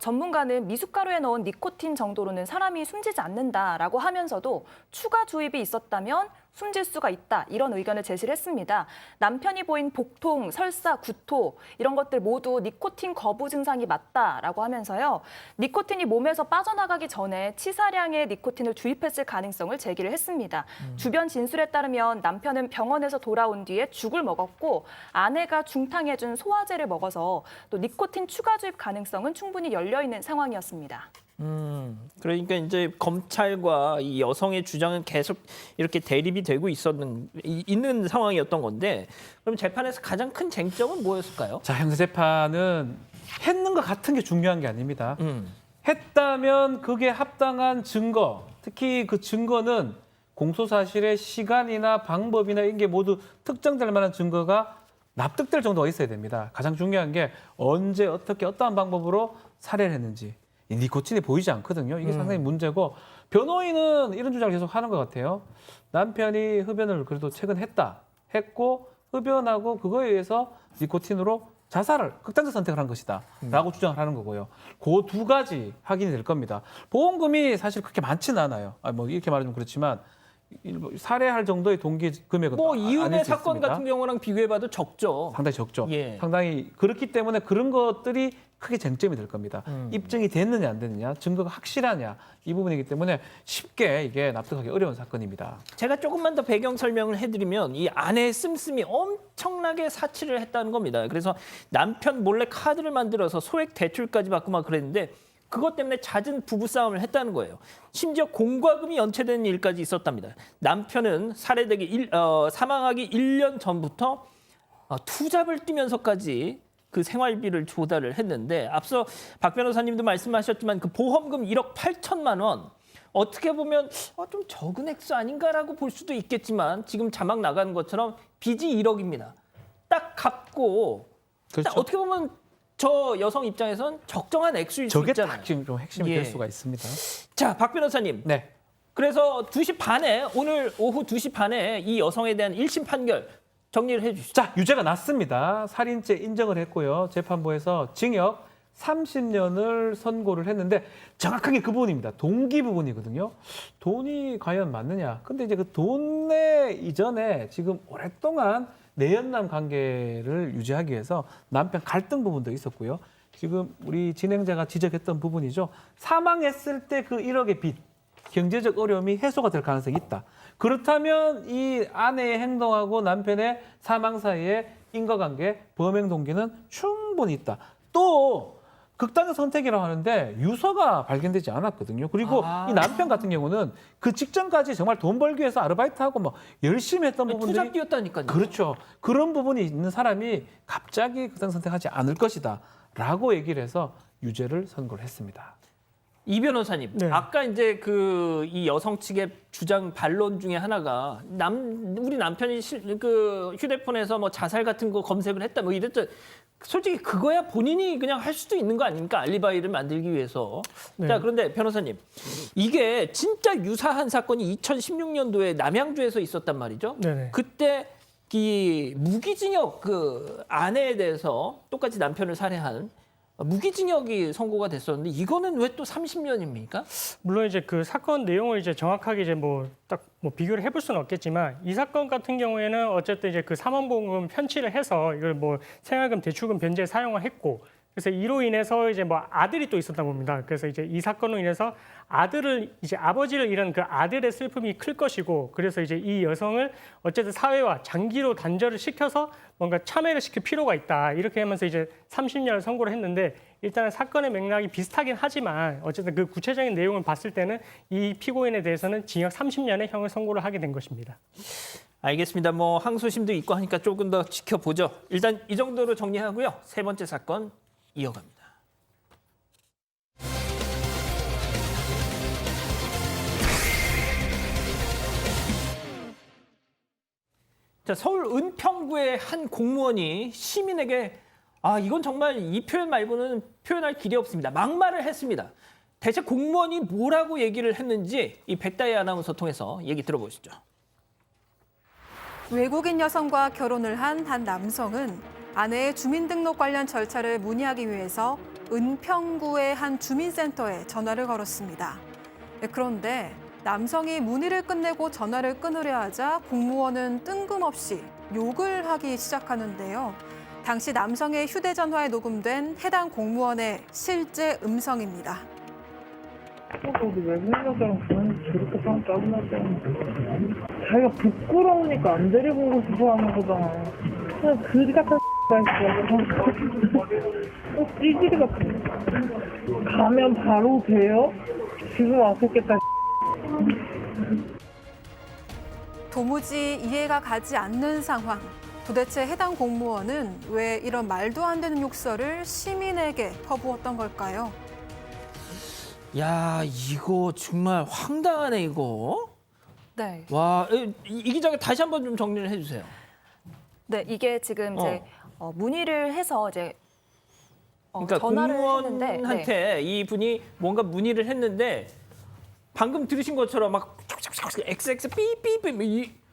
전문가는 미숫가루에 넣은 니코틴 정도로는 사람이 숨지지 않는다라고 하면서도 추가 주입이 있었다면 숨질 수가 있다 이런 의견을 제시를 했습니다. 남편이 보인 복통, 설사, 구토 이런 것들 모두 니코틴 거부 증상이 맞다라고 하면서요. 니코틴이 몸에서 빠져나가기 전에 치사량의 니코틴을 주입했을 가능성을 제기를 했습니다. 주변 진술에 따르면 남편은 병원에서 돌아온 뒤에 죽을 먹었고 아내가 중탕해준 소화제를 먹어서 또 니코틴 추가 주입 가능성은 충분히 열려 있는 상황이었습니다. 그러니까 이제 검찰과 이 여성의 주장은 계속 이렇게 대립이 되고 있는 상황이었던 건데, 그럼 재판에서 가장 큰 쟁점은 뭐였을까요? 자, 형사재판은 했는 것 같은 게 중요한 게 아닙니다. 했다면 그게 합당한 증거, 특히 그 증거는 공소사실의 시간이나 방법이나 이런 게 모두 특정될 만한 증거가 납득될 정도가 있어야 됩니다. 가장 중요한 게 언제 어떻게 어떠한 방법으로 살해를 했는지 이 니코틴이 보이지 않거든요. 이게 상당히 문제고 변호인은 이런 주장을 계속 하는 것 같아요. 남편이 흡연을 그래도 최근 했고 흡연하고 그거에 의해서 니코틴으로 자살을 극단적 선택을 한 것이다 라고 주장을 하는 거고요. 그 두 가지 확인이 될 겁니다. 보험금이 사실 그렇게 많지는 않아요. 뭐 이렇게 말하면 그렇지만 살해할 정도의 동기 금액은 뭐 아닐 이은혜 수 사건 있습니다. 같은 경우랑 비교해봐도 적죠. 상당히 적죠. 예. 상당히 그렇기 때문에 그런 것들이 크게 쟁점이 될 겁니다. 입증이 됐느냐 안 됐느냐, 증거가 확실하냐 이 부분이기 때문에 쉽게 이게 납득하기 어려운 사건입니다. 제가 조금만 더 배경 설명을 해드리면 이 아내의 씀씀이 엄청나게 사치를 했다는 겁니다. 그래서 남편 몰래 카드를 만들어서 소액 대출까지 받고 막 그랬는데 그것 때문에 잦은 부부싸움을 했다는 거예요. 심지어 공과금이 연체되는 일까지 있었답니다. 남편은 사망하기 1년 전부터 투잡을 뛰면서까지 그 생활비를 조달을 했는데 앞서 박 변호사님도 말씀하셨지만 그 보험금 1억 8천만 원 어떻게 보면 좀 적은 액수 아닌가라고 볼 수도 있겠지만 지금 자막 나가는 것처럼 빚이 1억입니다. 딱 갚고 그렇죠. 딱 어떻게 보면 저 여성 입장에선 적정한 액수일 수 저게 있잖아요. 딱 지금 좀 핵심이 예. 될 수가 있습니다. 자, 박 변호사님. 네. 그래서 2시 반에 오늘 오후 2시 반에 이 여성에 대한 1심 판결 정리를 해 주시죠. 자, 유죄가 났습니다. 살인죄 인정을 했고요. 재판부에서 징역 30년을 선고를 했는데 정확하게 그 부분입니다. 동기 부분이거든요. 돈이 과연 맞느냐. 근데 이제 그 돈내 이전에 지금 오랫동안 내연남 관계를 유지하기 위해서 남편 갈등 부분도 있었고요. 지금 우리 진행자가 지적했던 부분이죠. 사망했을 때 그 1억의 빚, 경제적 어려움이 해소가 될 가능성이 있다. 그렇다면 이 아내의 행동하고 남편의 사망 사이에 인과관계, 범행 동기는 충분히 있다. 또 극단적 선택이라고 하는데 유서가 발견되지 않았거든요. 그리고 이 남편 같은 경우는 그 직전까지 정말 돈 벌기 위해서 아르바이트하고 뭐 열심히 했던 부분들이 투잡 뛰었다니까요. 그렇죠. 그런 부분이 있는 사람이 갑자기 극단 선택하지 않을 것이다 라고 얘기를 해서 유죄를 선고를 했습니다. 이 변호사님, 네. 아까 이제 이 여성 측의 주장 반론 중에 하나가 우리 남편이 그 휴대폰에서 뭐 자살 같은 거 검색을 했다 뭐 이랬죠. 솔직히 그거야 본인이 그냥 할 수도 있는 거 아닙니까? 알리바이를 만들기 위해서. 네. 자, 그런데 변호사님, 이게 진짜 유사한 사건이 2016년도에 남양주에서 있었단 말이죠. 네네. 그때 이 무기징역 그 아내에 대해서 똑같이 남편을 살해한 무기징역이 선고가 됐었는데 이거는 왜 또 30년입니까? 물론 이제 그 사건 내용을 이제 정확하게 이제 딱 비교를 해볼 수는 없겠지만 이 사건 같은 경우에는 어쨌든 이제 그 사망보험금 편취를 해서 이걸 생활금 대출금 변제에 사용을 했고 그래서 이로 인해서 이제 아들이 또 있었다 봅니다. 그래서 이제 이 사건으로 인해서 아버지를 잃은 그 아들의 슬픔이 클 것이고 그래서 이제 이 여성을 어쨌든 사회와 장기로 단절을 시켜서 뭔가 참여를 시킬 필요가 있다. 이렇게 하면서 이제 30년을 선고를 했는데 일단은 사건의 맥락이 비슷하긴 하지만 어쨌든 그 구체적인 내용을 봤을 때는 이 피고인에 대해서는 징역 30년의 형을 선고를 하게 된 것입니다. 알겠습니다. 뭐 항소심도 있고 하니까 조금 더 지켜보죠. 일단 이 정도로 정리하고요. 세 번째 사건 이어갑니다. 자, 서울 은평구의 한 공무원이 시민에게 이건 정말 이 표현 말고는 표현할 길이 없습니다. 막말을 했습니다. 대체 공무원이 뭐라고 얘기를 했는지 이 백다희 아나운서 통해서 얘기 들어보시죠. 외국인 여성과 결혼을 한 한 남성은 아내의 주민등록 관련 절차를 문의하기 위해서 은평구의 한 주민센터에 전화를 걸었습니다. 그런데 남성이 문의를 끝내고 전화를 끊으려 하자 공무원은 뜬금없이 욕을 하기 시작하는데요. 당시 남성의 휴대전화에 녹음된 해당 공무원의 실제 음성입니다. 거기 외국인 여자랑 그런 저렇게 싸움 짜증나지. 자기가 부끄러우니까 안 데리고 오고 싶어 하는 거잖아. 그냥 그지 같은 찌질이 같은. 가면 바로 돼요? 지금 왔었겠다. 도무지 이해가 가지 않는 상황. 도대체 해당 공무원은 왜 이런 말도 안 되는 욕설을 시민에게 퍼부었던 걸까요? 야, 이거 정말 황당하네, 이거. 네. 와, 이 기자가 다시 한번 좀 정리를 해주세요. 네, 이게 지금 이제 문의를 해서 이제 그러니까 전화를 했는데 공무원한테 이분이 뭔가 문의를 했는데 방금 들으신 것처럼 막 XX 삐삐삐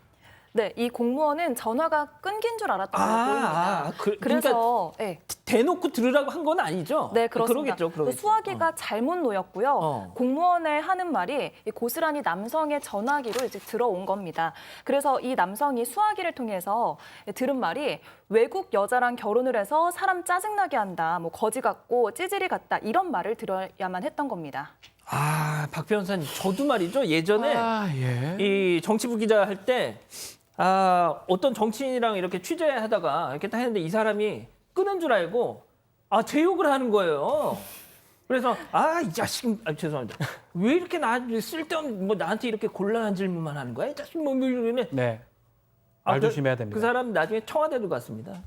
네, 이 공무원은 전화가 끊긴 줄 알았던 걸로 보입니다. 그래서 네. 대놓고 들으라고 한 건 아니죠? 네, 그렇습니다. 그러겠죠. 수화기가 잘못 놓였고요. 공무원의 하는 말이 고스란히 남성의 전화기로 이제 들어온 겁니다. 그래서 이 남성이 수화기를 통해서 들은 말이 외국 여자랑 결혼을 해서 사람 짜증나게 한다, 뭐 거지 같고 찌질이 같다 이런 말을 들어야만 했던 겁니다. 아, 박 변호사님, 저도 말이죠. 예전에 예. 이 정치부 기자 할 때 어떤 정치인이랑 이렇게 취재하다가 이렇게 딱 했는데 이 사람이 끊은 줄 알고 제 욕을 하는 거예요. 그래서 이 자식, 죄송합니다. 왜 이렇게 쓸데없는 뭐 나한테 이렇게 곤란한 질문만 하는 거야? 이 자식 뭐 이러면. 네. 말 조심해야 됩니다. 그 사람 나중에 청와대도 갔습니다.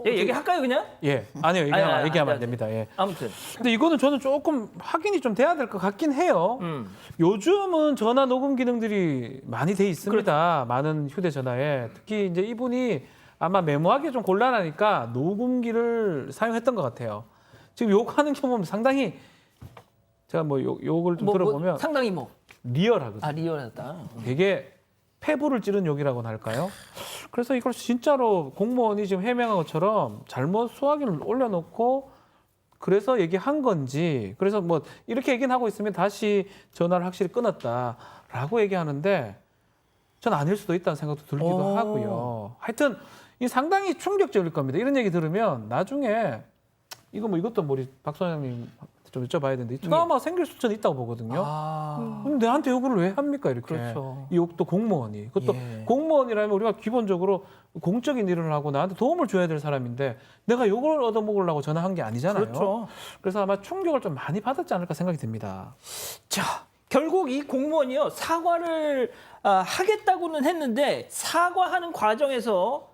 얘기할까요 그냥? 예. 아니요. 얘기하면 안 됩니다. 예. 아무튼. 근데 이거는 저는 조금 확인이 좀 돼야 될 것 같긴 해요. 요즘은 전화 녹음 기능들이 많이 돼 있습니다. 그렇죠. 많은 휴대전화에. 특히 이제 이분이 아마 메모하기 좀 곤란하니까 녹음기를 사용했던 것 같아요. 지금 욕하는 경우는 상당히 제가 뭐 욕을 좀 들어보면 상당히 리얼하거든요. 리얼하다. 되게 폐부를 찌른 욕이라고나 할까요? 그래서 이걸 진짜로 공무원이 지금 해명한 것처럼 잘못 수화기를 올려놓고 그래서 얘기한 건지, 그래서 뭐 이렇게 얘기는 하고 있으면 다시 전화를 확실히 끊었다라고 얘기하는데 전 아닐 수도 있다는 생각도 들기도 하고요. 하여튼 이 상당히 충격적일 겁니다. 이런 얘기 들으면 나중에 이것도 우리 박 소장님 좀 여쭤봐야 되는데 트라우마가 생길 수는 있다고 보거든요. 그럼 내한테 욕을 왜 합니까 이렇게? 그렇죠. 이 욕도 공무원이. 그것도 공무원이라면 우리가 기본적으로 공적인 일을 하고 나한테 도움을 줘야 될 사람인데 내가 욕을 얻어먹으려고 전화한 게 아니잖아요. 그렇죠. 그래서 아마 충격을 좀 많이 받았지 않을까 생각이 듭니다. 자, 결국 이 공무원이요 사과를 하겠다고는 했는데 사과하는 과정에서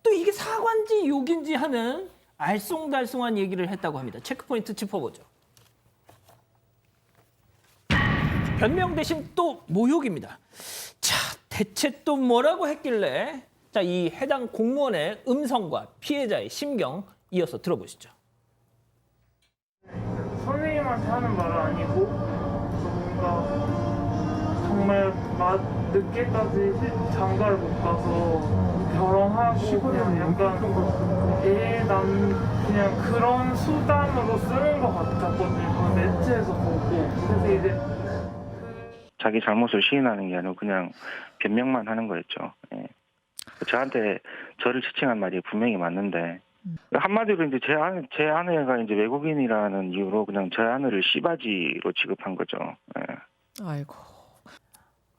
또 이게 사과인지 욕인지 하는 알쏭달쏭한 얘기를 했다고 합니다. 체크포인트 짚어보죠. 변명 대신 또 모욕입니다. 자, 대체 또 뭐라고 했길래 이 해당 공무원의 음성과 피해자의 심경 이어서 들어보시죠. 선생님한테 하는 말은 아니고 뭔가 정말 늦게까지 장가를 못 가서 결혼하고 그냥 약간 그냥 그런 수단으로 쓰는 것 같았거든요. 매체에서 보고. 그래서 이제 자기 잘못을 시인하는 게 아니고 그냥 변명만 하는 거였죠. 예. 저한테 저를 지칭한 말이 분명히 맞는데 한마디로 이제 제 아내가 이제 외국인이라는 이유로 그냥 제 아내를 씨바지로 취급한 거죠. 예. 아이고.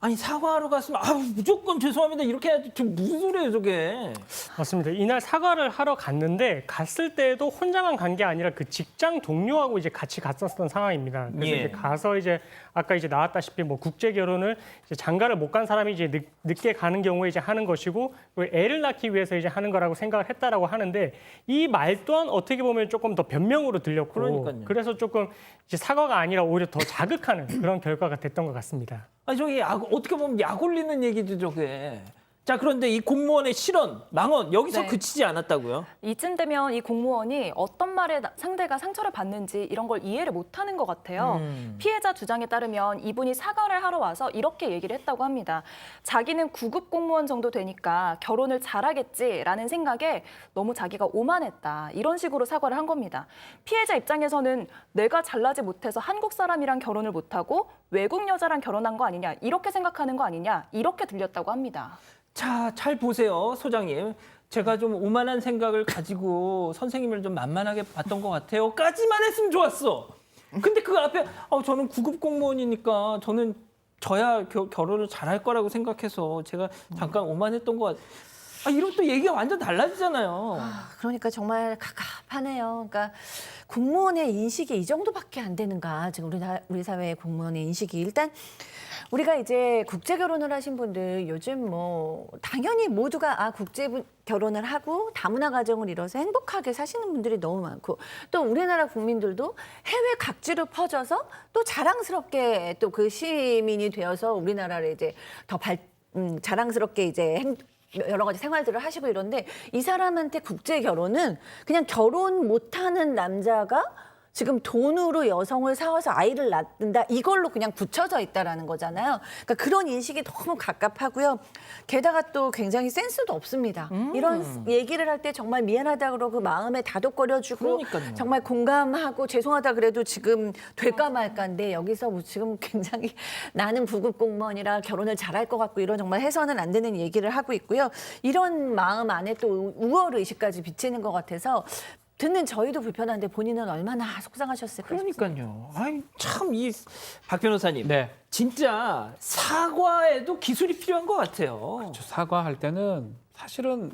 아니 사과하러 갔으면 무조건 죄송합니다 이렇게 해야지. 지금 무슨 소리예요 저게? 맞습니다. 이날 사과를 하러 갔는데 갔을 때에도 혼자만 간 게 아니라 그 직장 동료하고 이제 같이 갔었던 상황입니다. 그래서 이제 가서 이제 아까 이제 나왔다시피 뭐 국제 결혼을 이제 장가를 못 간 사람이 이제 늦게 가는 경우에 이제 하는 것이고 애를 낳기 위해서 이제 하는 거라고 생각을 했다라고 하는데 이 말 또한 어떻게 보면 조금 더 변명으로 들렸고 그러니까요. 그래서 조금 이제 사과가 아니라 오히려 더 자극하는 그런 결과가 됐던 것 같습니다. 아니 저기 어떻게 보면 약 올리는 얘기죠 저게. 자 그런데 이 공무원의 실언, 망언 여기서 그치지 않았다고요? 이쯤 되면 이 공무원이 어떤 말에 상대가 상처를 받는지 이런 걸 이해를 못하는 것 같아요. 피해자 주장에 따르면 이분이 사과를 하러 와서 이렇게 얘기를 했다고 합니다. 자기는 9급 공무원 정도 되니까 결혼을 잘하겠지라는 생각에 너무 자기가 오만했다. 이런 식으로 사과를 한 겁니다. 피해자 입장에서는 내가 잘나지 못해서 한국 사람이랑 결혼을 못하고 외국 여자랑 결혼한 거 아니냐 이렇게 생각하는 거 아니냐 이렇게 들렸다고 합니다. 자, 잘 보세요, 소장님. 제가 좀 오만한 생각을 가지고 선생님을 좀 만만하게 봤던 것 같아요. 까지만 했으면 좋았어. 근데 그 앞에 저는 9급 공무원이니까 저는 저야 결혼을 잘할 거라고 생각해서 제가 잠깐 오만했던 것 같아요. 이런 또 얘기가 완전 달라지잖아요. 그러니까 정말 갑갑하네요. 그러니까 공무원의 인식이 이 정도밖에 안 되는가? 지금 우리 사회의 공무원의 인식이 일단 우리가 이제 국제 결혼을 하신 분들 요즘 뭐 당연히 모두가 국제 결혼을 하고 다문화 가정을 이뤄서 행복하게 사시는 분들이 너무 많고 또 우리나라 국민들도 해외 각지로 퍼져서 또 자랑스럽게 또 그 시민이 되어서 우리나라를 이제 더 자랑스럽게 이제 여러 가지 생활들을 하시고 이런데 이 사람한테 국제 결혼은 그냥 결혼 못하는 남자가 지금 돈으로 여성을 사와서 아이를 낳는다 이걸로 그냥 굳혀져 있다라는 거잖아요. 그러니까 그런 인식이 너무 갑갑하고요. 게다가 또 굉장히 센스도 없습니다. 이런 얘기를 할 때 정말 미안하다 그러고 마음에 다독거려주고 그러니까요. 정말 공감하고 죄송하다 그래도 지금 될까 말까인데 여기서 뭐 지금 굉장히 나는 구급 공무원이라 결혼을 잘할 것 같고 이런 정말 해서는 안 되는 얘기를 하고 있고요. 이런 마음 안에 또 우월 의식까지 비치는 것 같아서 듣는 저희도 불편한데 본인은 얼마나 속상하셨을까요? 그러니까요. 참 이 박 변호사님. 네. 진짜 사과에도 기술이 필요한 것 같아요. 그렇죠. 사과할 때는 사실은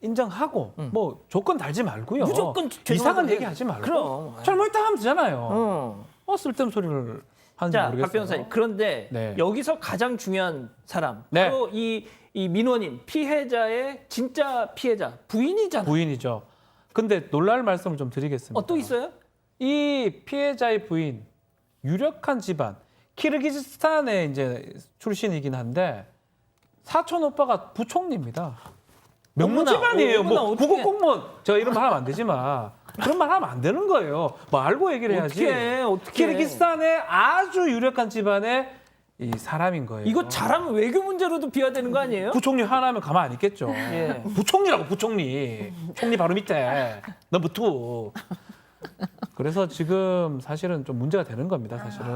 인정하고 뭐 조건 달지 말고요. 무조건 이상한 얘기 하지 말고. 그럼. 잘못했다 하면 되잖아요. 쓸데없는 소리를 하는지 자, 모르겠어요. 박 변호사님. 그런데 네. 여기서 가장 중요한 사람. 네. 바로 이 민원인, 피해자의 진짜 피해자, 부인이잖아요. 부인이죠. 근데 놀랄 말씀을 좀 드리겠습니다. 또 있어요? 이 피해자의 부인 유력한 집안 키르기즈스탄의 이제 출신이긴 한데 사촌 오빠가 부총리입니다. 명문 어머나, 집안이에요. 어머나, 뭐 어떡해. 구급 공무원 저 이런 말 하면 안 되지만 그런 말 하면 안 되는 거예요. 뭐 알고 얘기를 해야지. 어떻게? 키르기스탄의 아주 유력한 집안의 이 사람인 거예요. 이거 잘하면 외교 문제로도 비화되는 거 아니에요? 부총리 하나면 가만 안 있겠죠. 예. 부총리라고 부총리. 총리 바로 밑에 넘버 2. 그래서 지금 사실은 좀 문제가 되는 겁니다. 사실은.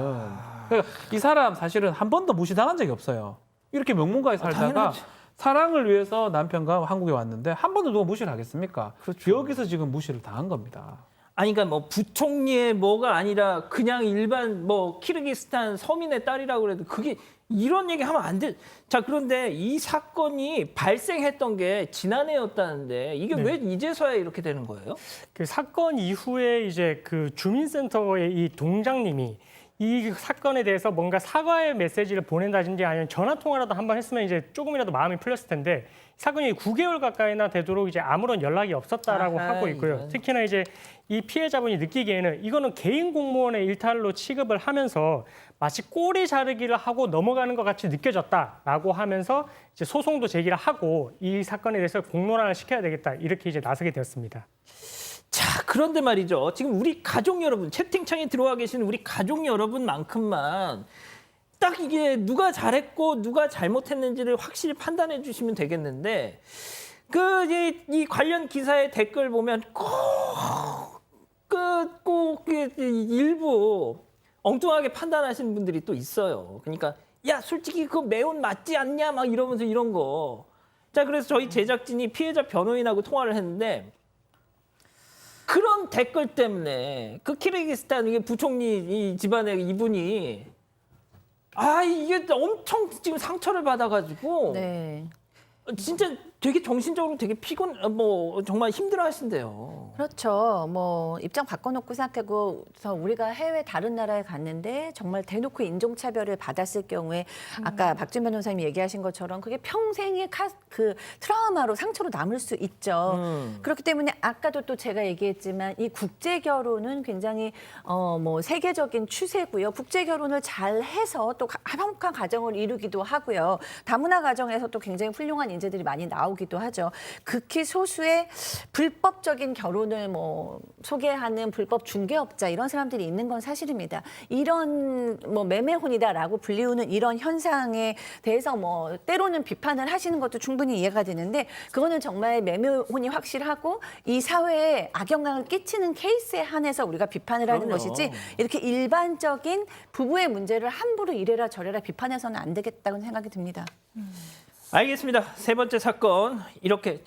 그러니까 이 사람 사실은 한 번도 무시당한 적이 없어요. 이렇게 명문가에 살다가 당연하죠. 사랑을 위해서 남편과 한국에 왔는데 한 번도 누가 무시를 하겠습니까? 그렇죠. 여기서 지금 무시를 당한 겁니다. 그러니까 뭐 부총리의 뭐가 아니라 그냥 일반 뭐 키르기스탄 서민의 딸이라고 그래도 그게 이런 얘기 하면 안 돼. 자, 그런데 이 사건이 발생했던 게 지난해였다는데 이게 왜 이제서야 이렇게 되는 거예요? 그 사건 이후에 이제 그 주민센터의 이 동장님이 이 사건에 대해서 뭔가 사과의 메시지를 보낸다든지 아니면 전화 통화라도 한번 했으면 이제 조금이라도 마음이 풀렸을 텐데 사건이 9개월 가까이나 되도록 이제 아무런 연락이 없었다라고 하고 있고요. 이건. 특히나 이제 이 피해자분이 느끼기에는 이거는 개인 공무원의 일탈로 취급을 하면서 마치 꼬리 자르기를 하고 넘어가는 것 같이 느껴졌다라고 하면서 이제 소송도 제기를 하고 이 사건에 대해서 공론화를 시켜야 되겠다 이렇게 이제 나서게 되었습니다. 자, 그런데 말이죠. 지금 우리 가족 여러분, 채팅창에 들어와 계시는 우리 가족 여러분만큼만 딱 이게 누가 잘했고 누가 잘못했는지를 확실히 판단해 주시면 되겠는데 이 관련 기사의 댓글 보면 꼭 일부 엉뚱하게 판단하시는 분들이 또 있어요. 그러니까 야, 솔직히 그 매운 맞지 않냐 막 이러면서 이런 거. 자, 그래서 저희 제작진이 피해자 변호인하고 통화를 했는데 그런 댓글 때문에 그 키르기스탄 이게 부총리 이 집안의 이분이 이게 엄청 지금 상처를 받아가지고 네. 진짜 되게 정신적으로 되게 뭐 정말 힘들어하신대요. 그렇죠. 뭐 입장 바꿔놓고 생각하고서 우리가 해외 다른 나라에 갔는데 정말 대놓고 인종차별을 받았을 경우에 아까 박준 변호사님 얘기하신 것처럼 그게 평생의 그 트라우마로 상처로 남을 수 있죠. 그렇기 때문에 아까도 또 제가 얘기했지만 이 국제 결혼은 굉장히 뭐 세계적인 추세고요. 국제 결혼을 잘 해서 또 화목한 가정을 이루기도 하고요. 다문화 가정에서 또 굉장히 훌륭한 인재들이 많이 나오기도 하죠. 극히 소수의 불법적인 결혼을 뭐 소개하는 불법 중개업자 이런 사람들이 있는 건 사실입니다. 이런 뭐 매매혼이다라고 불리우는 이런 현상에 대해서 뭐 때로는 비판을 하시는 것도 충분히 이해가 되는데 그거는 정말 매매혼이 확실하고 이 사회에 악영향을 끼치는 케이스에 한해서 우리가 비판을 하는 그럼요. 것이지 이렇게 일반적인 부부의 문제를 함부로 이래라 저래라 비판해서는 안 되겠다는 생각이 듭니다. 알겠습니다. 세 번째 사건 이렇게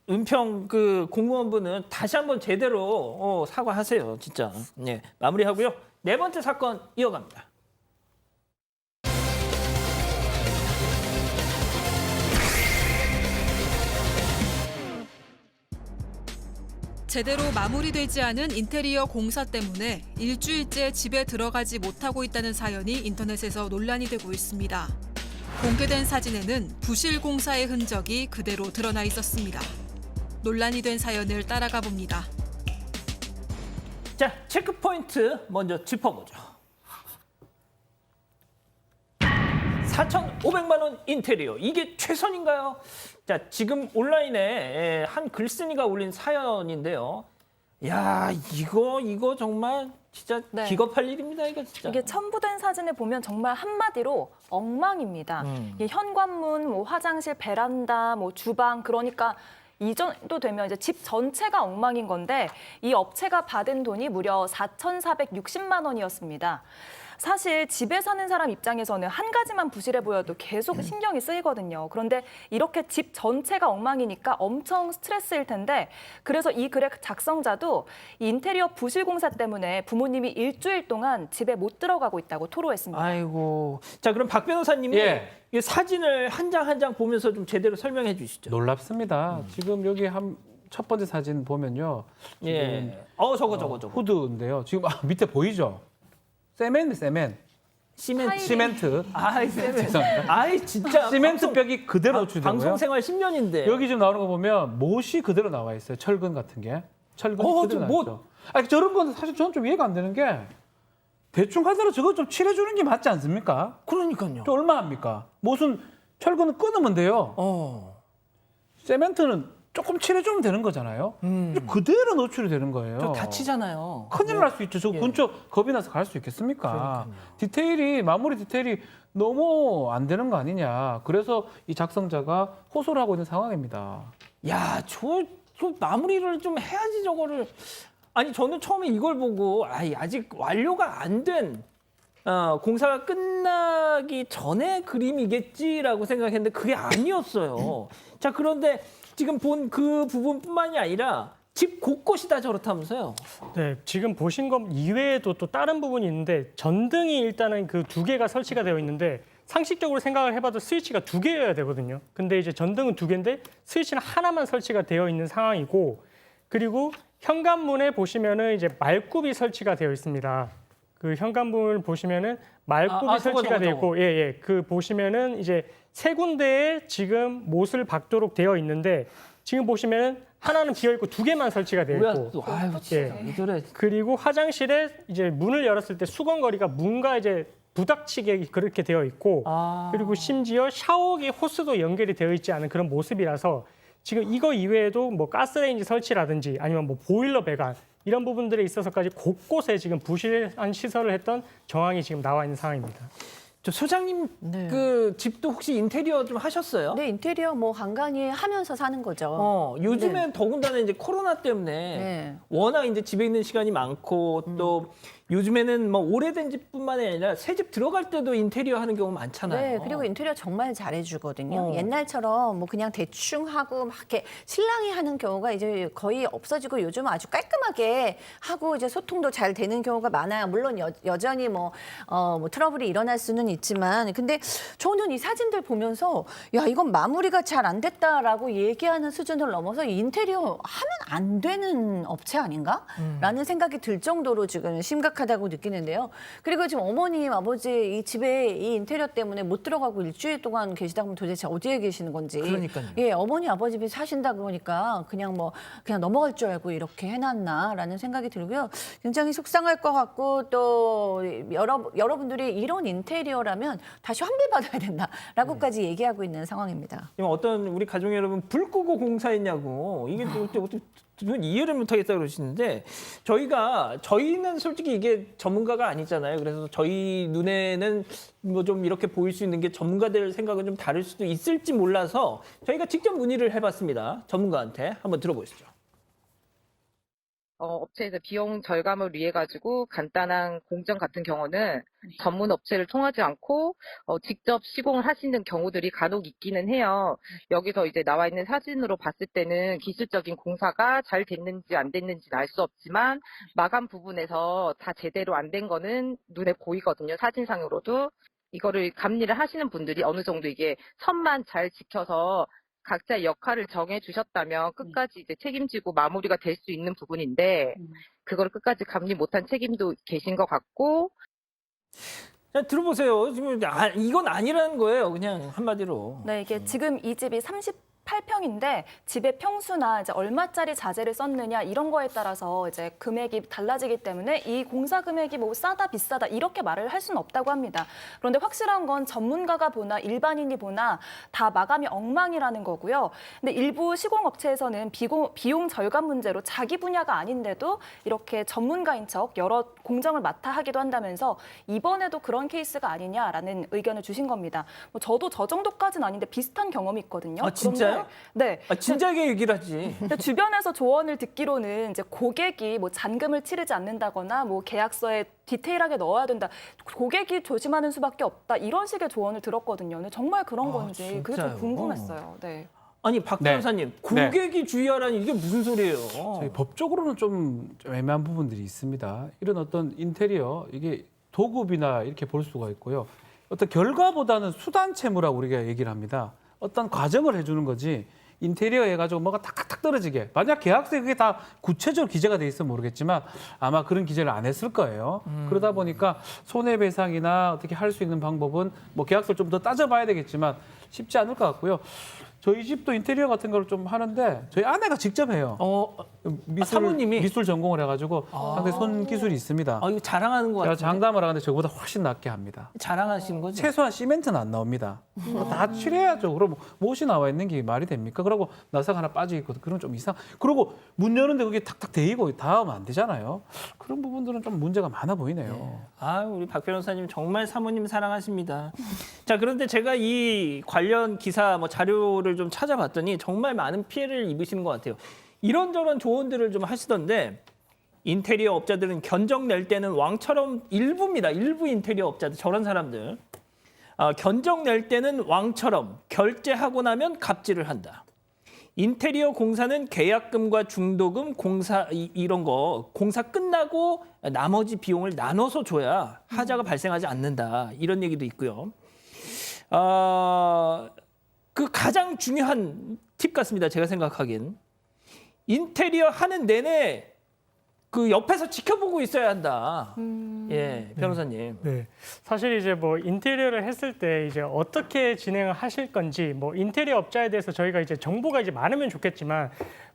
은평 그 공무원분은 다시 한번 제대로 사과하세요. 진짜. 네, 마무리하고요. 네 번째 사건 이어갑니다. 제대로 마무리되지 않은 인테리어 공사 때문에 일주일째 집에 들어가지 못하고 있다는 사연이 인터넷에서 논란이 되고 있습니다. 공개된 사진에는 부실 공사의 흔적이 그대로 드러나 있었습니다. 논란이 된 사연을 따라가 봅니다. 자, 체크포인트 먼저 짚어보죠. 4,500만 원 인테리어, 이게 최선인가요? 자, 지금 온라인에 한 글쓴이가 올린 사연인데요. 야, 이거 정말 진짜 네. 기겁할 일입니다, 이거 진짜. 이게 첨부된 사진을 보면 정말 한마디로 엉망입니다. 이게 현관문, 뭐 화장실, 베란다, 뭐 주방, 그러니까 이 정도 되면 이제 집 전체가 엉망인 건데 이 업체가 받은 돈이 무려 4,460만 원이었습니다. 사실 집에 사는 사람 입장에서는 한 가지만 부실해 보여도 계속 신경이 쓰이거든요. 그런데 이렇게 집 전체가 엉망이니까 엄청 스트레스일 텐데 그래서 이 글의 작성자도 이 인테리어 부실 공사 때문에 부모님이 일주일 동안 집에 못 들어가고 있다고 토로했습니다. 아이고. 자, 그럼 박 변호사님이 이 사진을 한 장 한 장 보면서 좀 제대로 설명해 주시죠. 놀랍습니다. 지금 여기 첫 번째 사진 보면요. 예. 저거. 후드인데요. 지금 밑에 보이죠? 세멘. 시멘트. 아이, 진짜. 시멘트 벽이 그대로 노출되고요. 방송 생활 10년인데. 여기 지금 나오는 거 보면 못이 그대로 나와 있어요. 철근 같은 게. 철근이 그대로 못. 나왔죠. 아니, 저런 건 사실 저는 좀 이해가 안 되는 게 대충 하더라도 저거 좀 칠해주는 게 맞지 않습니까? 그러니까요. 저 얼마 합니까? 못은 철근은 끊으면 돼요. 세멘트는 조금 칠해주면 되는 거잖아요. 그대로 노출이 되는 거예요. 저 다치잖아요. 큰일 날 수 있죠. 저 근처 겁이 나서 갈 수 있겠습니까? 마무리 디테일이 너무 안 되는 거 아니냐. 그래서 이 작성자가 호소를 하고 있는 상황입니다. 야, 저 마무리를 좀 해야지 저거를. 아니, 저는 처음에 이걸 보고 아직 완료가 안 된 공사가 끝나기 전에 그림이겠지라고 생각했는데 그게 아니었어요. 자, 그런데 지금 본 그 부분뿐만이 아니라 집 곳곳이 다 저렇다면서요? 네, 지금 보신 것 이외에도 또 다른 부분이 있는데 전등이 일단은 그 2개가 설치가 되어 있는데 상식적으로 생각을 해봐도 스위치가 2개여야 되거든요. 근데 이제 전등은 2개인데 스위치는 하나만 설치가 되어 있는 상황이고 그리고 현관문에 보시면은 이제 말굽이 설치가 되어 있습니다. 그 현관문을 보시면은 말굽이 설치가 되어 있고, 그 보시면은 이제 세 군데에 지금 못을 박도록 되어 있는데 지금 보시면은 하나는 비어 있고 2개만 설치가 되어 있고, 그리고 화장실에 이제 문을 열었을 때 수건거리가 문과 이제 부닥치게 그렇게 되어 있고, 그리고 심지어 샤워기 호스도 연결이 되어 있지 않은 그런 모습이라서. 지금 이거 이외에도 뭐 가스레인지 설치라든지 아니면 뭐 보일러 배관 이런 부분들에 있어서까지 곳곳에 지금 부실한 시설을 했던 정황이 지금 나와 있는 상황입니다. 저 소장님 그 집도 혹시 인테리어 좀 하셨어요? 네, 인테리어 뭐 간간히 하면서 사는 거죠. 요즘엔 더군다나 이제 코로나 때문에 워낙 이제 집에 있는 시간이 많고 또 요즘에는 뭐 오래된 집뿐만이 아니라 새 집 들어갈 때도 인테리어 하는 경우 많잖아요. 네, 그리고 인테리어 정말 잘해주거든요. 옛날처럼 뭐 그냥 대충 하고 막 이렇게 신랑이 하는 경우가 이제 거의 없어지고 요즘 아주 깔끔하게 하고 이제 소통도 잘 되는 경우가 많아요. 물론 여전히 뭐 트러블이 일어날 수는 있지만, 근데 저는 이 사진들 보면서 야, 이건 마무리가 잘 안 됐다라고 얘기하는 수준을 넘어서 인테리어 하면 안 되는 업체 아닌가? 라는 생각이 들 정도로 지금 심각하다고 느끼는데요. 그리고 지금 어머님, 아버지 이 집에 이 인테리어 때문에 못 들어가고 일주일 동안 계시다 보면 도대체 어디에 계시는 건지. 그러니까요. 예, 어머니, 아버지 집에 사신다 그러니까 그냥 넘어갈 줄 알고 이렇게 해놨나라는 생각이 들고요. 굉장히 속상할 것 같고 또 여러분들이 이런 인테리어라면 다시 환불받아야 된다라고까지 얘기하고 있는 상황입니다. 어떤 우리 가족 여러분 불 끄고 공사했냐고 이게 어떻게 이해를 못하겠다 그러시는데 저희는 솔직히 이게 전문가가 아니잖아요. 그래서 저희 눈에는 뭐 좀 이렇게 보일 수 있는 게 전문가들 생각은 좀 다를 수도 있을지 몰라서 저희가 직접 문의를 해봤습니다. 전문가한테 한번 들어보시죠. 업체에서 비용 절감을 위해 가지고 간단한 공정 같은 경우는 전문 업체를 통하지 않고 직접 시공을 하시는 경우들이 간혹 있기는 해요. 여기서 이제 나와 있는 사진으로 봤을 때는 기술적인 공사가 잘 됐는지 안 됐는지는 알 수 없지만 마감 부분에서 다 제대로 안 된 거는 눈에 보이거든요. 사진상으로도. 이거를 감리를 하시는 분들이 어느 정도 이게 선만 잘 지켜서 각자의 역할을 정해 주셨다면 끝까지 이제 책임지고 마무리가 될 수 있는 부분인데 그걸 끝까지 감리 못한 책임도 계신 것 같고. 자, 들어보세요. 지금 이건 아니라는 거예요. 그냥 한마디로. 네, 이게 지금 이 집이 38평인데 집의 평수나 이제 얼마짜리 자재를 썼느냐 이런 거에 따라서 이제 금액이 달라지기 때문에 이 공사 금액이 뭐 싸다 비싸다 이렇게 말을 할 수는 없다고 합니다. 그런데 확실한 건 전문가가 보나 일반인이 보나 다 마감이 엉망이라는 거고요. 근데 일부 시공업체에서는 비용 절감 문제로 자기 분야가 아닌데도 이렇게 전문가인 척 여러 공정을 맡아 하기도 한다면서 이번에도 그런 케이스가 아니냐라는 의견을 주신 겁니다. 뭐 저도 저 정도까지는 아닌데 비슷한 경험이 있거든요. 아, 진짜요? 네. 진작에 얘기를 하지. 근데 주변에서 조언을 듣기로는 이제 고객이 뭐 잔금을 치르지 않는다거나 뭐 계약서에 디테일하게 넣어야 된다. 고객이 조심하는 수밖에 없다. 이런 식의 조언을 들었거든요. 근데 정말 그런 건지 그게 좀 진짜요? 궁금했어요. 네. 아니 박 변호사님, 고객이 주의하라니 이게 무슨 소리예요? 저희 법적으로는 좀 애매한 부분들이 있습니다. 이런 어떤 인테리어 이게 도급이나 이렇게 볼 수가 있고요. 어떤 결과보다는 수단 채무라고 우리가 얘기를 합니다. 어떤 과정을 해주는 거지 인테리어 해가지고 뭐가 탁탁탁 떨어지게. 만약 계약서에 그게 다 구체적으로 기재가 돼 있으면 모르겠지만 아마 그런 기재를 안 했을 거예요. 그러다 보니까 손해배상이나 어떻게 할 수 있는 방법은 뭐 계약서를 좀 더 따져봐야 되겠지만 쉽지 않을 것 같고요. 저희 집도 인테리어 같은 걸 좀 하는데 저희 아내가 직접 해요. 사모님이? 미술 전공을 해가지고 상당히 손 기술이 있습니다. 이거 자랑하는 거 제가 같아요. 장담을 하는데 저보다 훨씬 낫게 합니다. 자랑하시는 거죠? 최소한 시멘트는 안 나옵니다. 다 칠해야죠. 그럼 못이 나와 있는 게 말이 됩니까? 그러고 나사가 하나 빠져 있고 그런 좀 이상. 그리고 문 여는데 그게 탁탁 대이고 닿으면 안 되잖아요. 그런 부분들은 좀 문제가 많아 보이네요. 네. 아, 우리 박 변호사님 정말 사모님 사랑하십니다. 자, 그런데 제가 이 관련 기사 뭐 자료를 좀 찾아봤더니 정말 많은 피해를 입으시는 것 같아요. 이런저런 조언들을 좀 하시던데 인테리어 업자들은 견적 낼 때는 왕처럼 일부입니다. 일부 인테리어 업자들 저런 사람들 견적 낼 때는 왕처럼 결제하고 나면 갑질을 한다. 인테리어 공사는 계약금과 중도금, 이런 거 공사 끝나고 나머지 비용을 나눠서 줘야 하자가 발생하지 않는다. 이런 얘기도 있고요. 그 가장 중요한 팁 같습니다. 제가 생각하기엔. 인테리어 하는 내내 그 옆에서 지켜보고 있어야 한다. 예, 변호사님. 네. 사실 이제 뭐 인테리어를 했을 때 이제 어떻게 진행을 하실 건지 뭐 인테리어 업자에 대해서 저희가 이제 정보가 이제 많으면 좋겠지만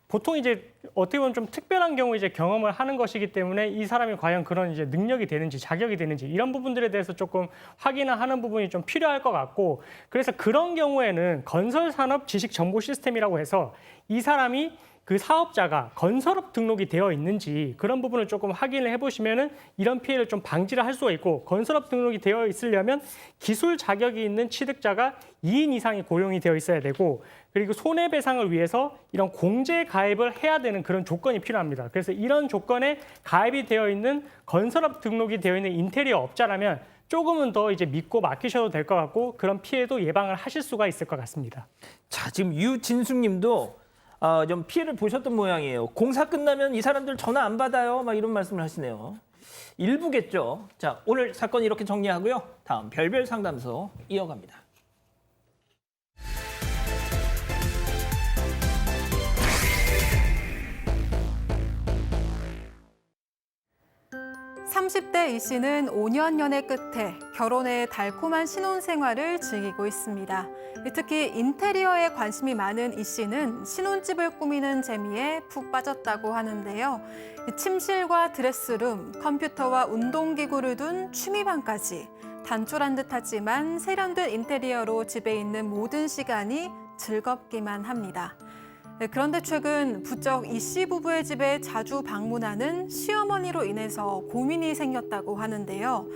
보통 이제 어떻게 보면 좀 특별한 경우 이제 경험을 하는 것이기 때문에 이 사람이 과연 그런 이제 능력이 되는지 자격이 되는지 이런 부분들에 대해서 조금 확인을 하는 부분이 좀 필요할 것 같고 그래서 그런 경우에는 건설산업 지식정보시스템이라고 해서 이 사람이 그 사업자가 건설업 등록이 되어 있는지 그런 부분을 조금 확인을 해보시면은 이런 피해를 좀 방지를 할 수가 있고 건설업 등록이 되어 있으려면 기술 자격이 있는 취득자가 2인 이상이 고용이 되어 있어야 되고 그리고 손해배상을 위해서 이런 공제 가입을 해야 되는 그런 조건이 필요합니다. 그래서 이런 조건에 가입이 되어 있는 건설업 등록이 되어 있는 인테리어 업자라면 조금은 더 이제 믿고 맡기셔도 될 것 같고 그런 피해도 예방을 하실 수가 있을 것 같습니다. 자, 지금 유진숙님도 좀 피해를 보셨던 모양이에요. 공사 끝나면 이 사람들 전화 안 받아요. 막 이런 말씀을 하시네요. 일부겠죠. 자, 오늘 사건 이렇게 정리하고요. 다음 별별 상담소 이어갑니다. (30대) 이 씨는 5년 연애 끝에 결혼해 달콤한 신혼생활을 즐기고 있습니다. 특히 인테리어에 관심이 많은 이 씨는 신혼집을 꾸미는 재미에 푹 빠졌다고 하는데요. 침실과 드레스룸, 컴퓨터와 운동기구를 둔 취미방까지 단촐한 듯하지만 세련된 인테리어로 집에 있는 모든 시간이 즐겁기만 합니다. 그런데 최근 부쩍 이 씨 부부의 집에 자주 방문하는 시어머니로 인해서 고민이 생겼다고 하는데요.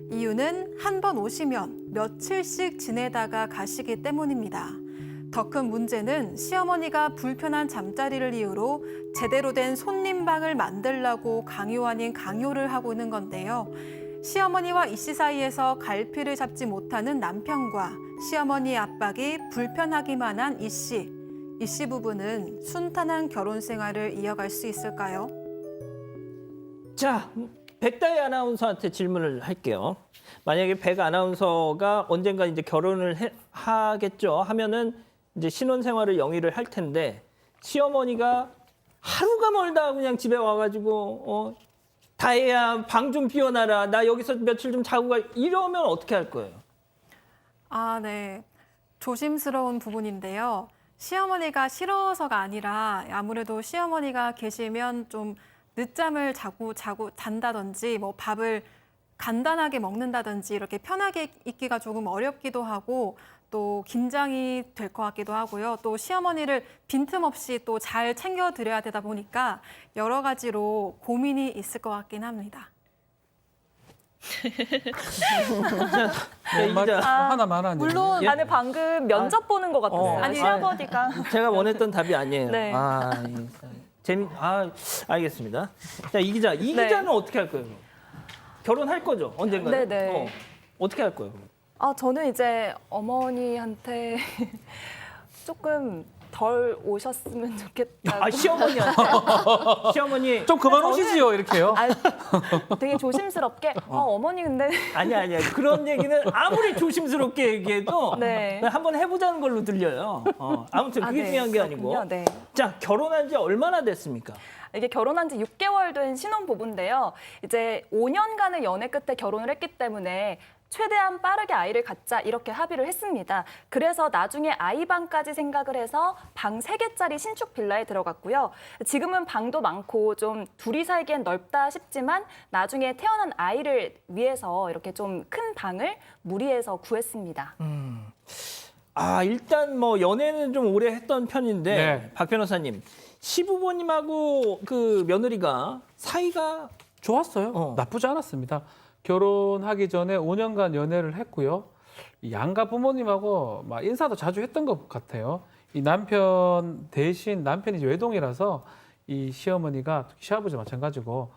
이유는 한 번 오시면 며칠씩 지내다가 가시기 때문입니다. 더 큰 문제는 시어머니가 불편한 잠자리를 이유로 제대로 된 손님방을 만들라고 강요 아닌 강요를 하고 있는 건데요. 시어머니와 이 씨 사이에서 갈피를 잡지 못하는 남편과 시어머니의 압박이 불편하기만 한 이 씨. 이 씨 부부는 순탄한 결혼 생활을 이어갈 수 있을까요? 자, 백다희 아나운서한테 질문을 할게요. 만약에 백 아나운서가 언젠가 이제 결혼을 하겠죠. 하면은 이제 신혼생활을 영위를 할 텐데 시어머니가 하루가 멀다 그냥 집에 와가지고 다혜야 방 좀 비워놔라. 나 여기서 며칠 좀 자고 가. 이러면 어떻게 할 거예요? 아, 네. 조심스러운 부분인데요. 시어머니가 싫어서가 아니라 아무래도 시어머니가 계시면 좀 늦잠을 잔다든지 뭐 밥을 간단하게 먹는다든지 이렇게 편하게 있기가 조금 어렵기도 하고 또 긴장이 될 것 같기도 하고요. 또 시어머니를 빈틈없이 또 잘 챙겨드려야 되다 보니까 여러 가지로 고민이 있을 것 같긴 합니다. 하나만 하는 물론 예? 나는 방금 면접 보는 것 같았어요. 아니, 시어머니가. 제가 원했던 답이 아니에요. 네. 알겠습니다. 자, 이 기자. 이 네. 기자는 어떻게 할 거예요? 결혼할 거죠? 언젠가. 네네. 어떻게 할 거예요? 저는 이제 어머니한테 조금 덜 오셨으면 좋겠다고. 시어머니한테. 시어머니. 좀 그만 오시지요, 이렇게요. 되게 조심스럽게. 어머니 근데. 아니야. 그런 얘기는 아무리 조심스럽게 얘기해도 네. 한번 해보자는 걸로 들려요. 아무튼 그게 네, 중요한 게 아니고. 그렇군요. 네. 자, 결혼한 지 얼마나 됐습니까? 이게 결혼한 지 6개월 된 신혼부부인데요. 이제 5년간의 연애 끝에 결혼을 했기 때문에 최대한 빠르게 아이를 갖자 이렇게 합의를 했습니다. 그래서 나중에 아이방까지 생각을 해서 방 3개짜리 신축 빌라에 들어갔고요. 지금은 방도 많고 좀 둘이 살기엔 넓다 싶지만 나중에 태어난 아이를 위해서 이렇게 좀 큰 방을 무리해서 구했습니다. 일단 뭐 연애는 좀 오래 했던 편인데 네. 박 변호사님, 시부모님하고 그 며느리가 사이가 좋았어요. 나쁘지 않았습니다. 결혼하기 전에 5년간 연애를 했고요. 이 양가 부모님하고 막 인사도 자주 했던 것 같아요. 이 남편 대신 남편이 이제 외동이라서 이 시어머니가 시아버지 마찬가지고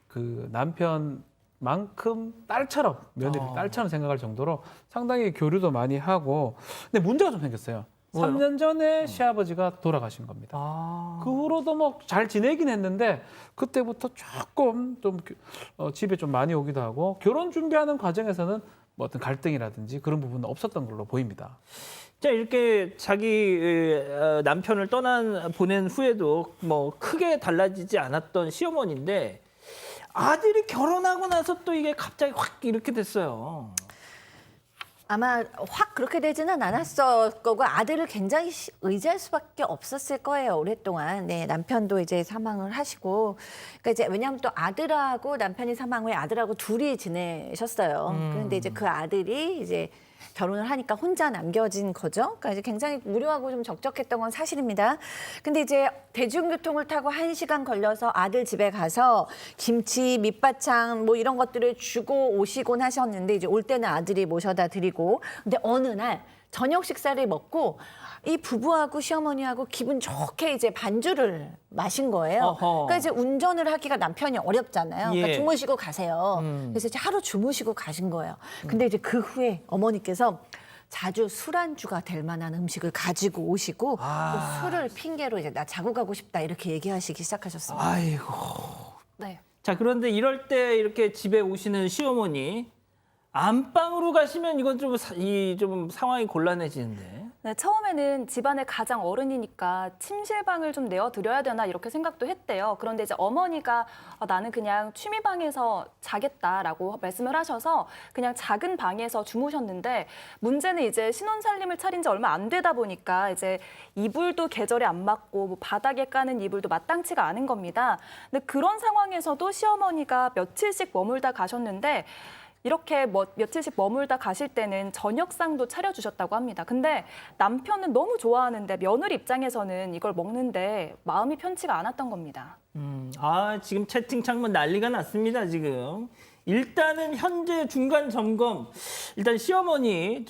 그 남편만큼 딸처럼 며느리 딸처럼 생각할 정도로 상당히 교류도 많이 하고 근데 문제가 좀 생겼어요. 뭐요? 3년 전에 시아버지가 돌아가신 겁니다. 그 후로도 뭐 잘 지내긴 했는데 그때부터 조금 좀 집에 좀 많이 오기도 하고 결혼 준비하는 과정에서는 뭐 어떤 갈등이라든지 그런 부분은 없었던 걸로 보입니다. 자, 이렇게 자기 남편을 보낸 후에도 뭐 크게 달라지지 않았던 시어머니인데 아들이 결혼하고 나서 또 이게 갑자기 확 이렇게 됐어요. 아마 확 그렇게 되지는 않았을 거고 아들을 굉장히 의지할 수밖에 없었을 거예요. 오랫동안. 네, 남편도 이제 사망을 하시고. 그러니까 이제 왜냐하면 또 아들하고 남편이 사망 후에 아들하고 둘이 지내셨어요. 그런데 이제 그 아들이 이제 결혼을 하니까 혼자 남겨진 거죠. 그러니까 이제 굉장히 무료하고 좀 적적했던 건 사실입니다. 근데 이제 대중교통을 타고 1시간 걸려서 아들 집에 가서 김치, 밑반찬 뭐 이런 것들을 주고 오시곤 하셨는데 이제 올 때는 아들이 모셔다 드리고 근데 어느 날 저녁 식사를 먹고 이 부부하고 시어머니하고 기분 좋게 이제 반주를 마신 거예요. 그러니까 이제 운전을 하기가 남편이 어렵잖아요. 그러니까 예. 주무시고 가세요. 그래서 이제 하루 주무시고 가신 거예요. 근데 이제 그 후에 어머니께서 자주 술안주가 될 만한 음식을 가지고 오시고 또 술을 핑계로 이제 나 자고 가고 싶다 이렇게 얘기하시기 시작하셨습니다. 아이고. 네. 자, 그런데 이럴 때 이렇게 집에 오시는 시어머니 안방으로 가시면 이건 좀 상황이 곤란해지는데. 네, 처음에는 집안의 가장 어른이니까 침실방을 좀 내어드려야 되나 이렇게 생각도 했대요. 그런데 이제 어머니가 나는 그냥 취미방에서 자겠다라고 말씀을 하셔서 그냥 작은 방에서 주무셨는데 문제는 이제 신혼살림을 차린 지 얼마 안 되다 보니까 이제 이불도 계절에 안 맞고 뭐 바닥에 까는 이불도 마땅치가 않은 겁니다. 근데 그런 상황에서도 시어머니가 며칠씩 머물다 가셨는데 이렇게 며칠씩 머물다 가실 때는 저녁상도 차려주셨다고 합니다. 근데 남편은 너무 좋아하는데 며느리 입장에서는 이걸 먹는데 마음이 편치가 않았던 겁니다. 지금 채팅창문 난리가 났습니다, 지금. 일단은 현재 중간 점검. 일단 시어머니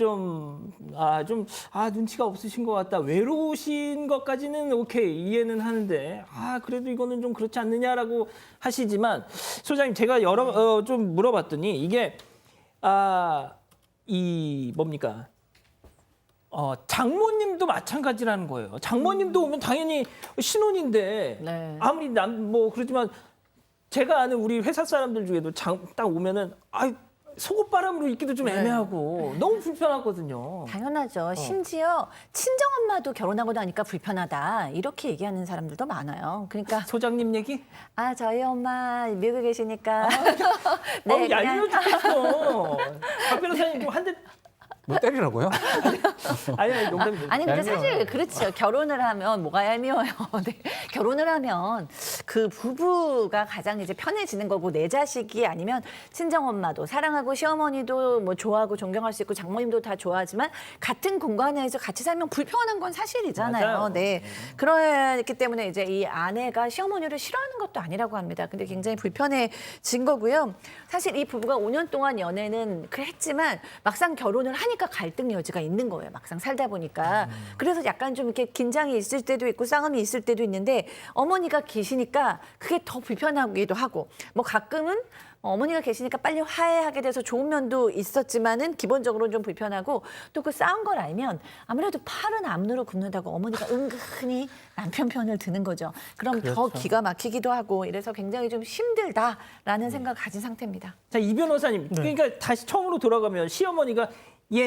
눈치가 없으신 것 같다. 외로우신 것까지는 오케이, 이해는 하는데, 그래도 이거는 좀 그렇지 않느냐라고 하시지만, 소장님, 제가 좀 물어봤더니, 이게, 장모님도 마찬가지라는 거예요. 장모님도 오면 당연히 신혼인데, 네. 아무리 그렇지만, 제가 아는 우리 회사 사람들 중에도 딱 오면은 속옷바람으로 입기도 좀 애매하고 너무 불편하거든요. 당연하죠. 심지어 친정엄마도 결혼하고 나니까 불편하다 이렇게 얘기하는 사람들도 많아요. 그러니까 소장님 얘기? 아 저희 엄마 미국에 계시니까 네, 얄미워 죽겠어. 박 변호사님 한 대. 뭐 때리라고요? 아니 농담이에요. 아니 근데 얄미워요. 사실 그렇죠. 결혼을 하면 뭐가 얄미워요. 네. 결혼을 하면 그 부부가 가장 이제 편해지는 거고 내 자식이 아니면 친정엄마도 사랑하고 시어머니도 뭐 좋아하고 존경할 수 있고 장모님도 다 좋아하지만 같은 공간에서 같이 살면 불편한 건 사실이잖아요. 맞아요. 네. 그렇기 때문에 이제 이 아내가 시어머니를 싫어하는 것도 아니라고 합니다. 근데 굉장히 불편해진 거고요. 사실 이 부부가 5년 동안 연애는 했지만 막상 결혼을 하니까 갈등 여지가 있는 거예요. 막상 살다 보니까. 그래서 약간 좀 이렇게 긴장이 있을 때도 있고 싸움이 있을 때도 있는데 어머니가 계시니까 그게 더 불편하기도 하고 뭐 가끔은 어머니가 계시니까 빨리 화해하게 돼서 좋은 면도 있었지만은 기본적으로는 좀 불편하고 또 그 싸운 걸 알면 아무래도 팔은 앞으로 굽는다고 어머니가 은근히 남편 편을 드는 거죠. 그럼 더 기가 막히기도 하고 이래서 굉장히 좀 힘들다라는 생각을 가진 상태입니다. 자, 이 변호사님. 그러니까 다시 처음으로 돌아가면 시어머니가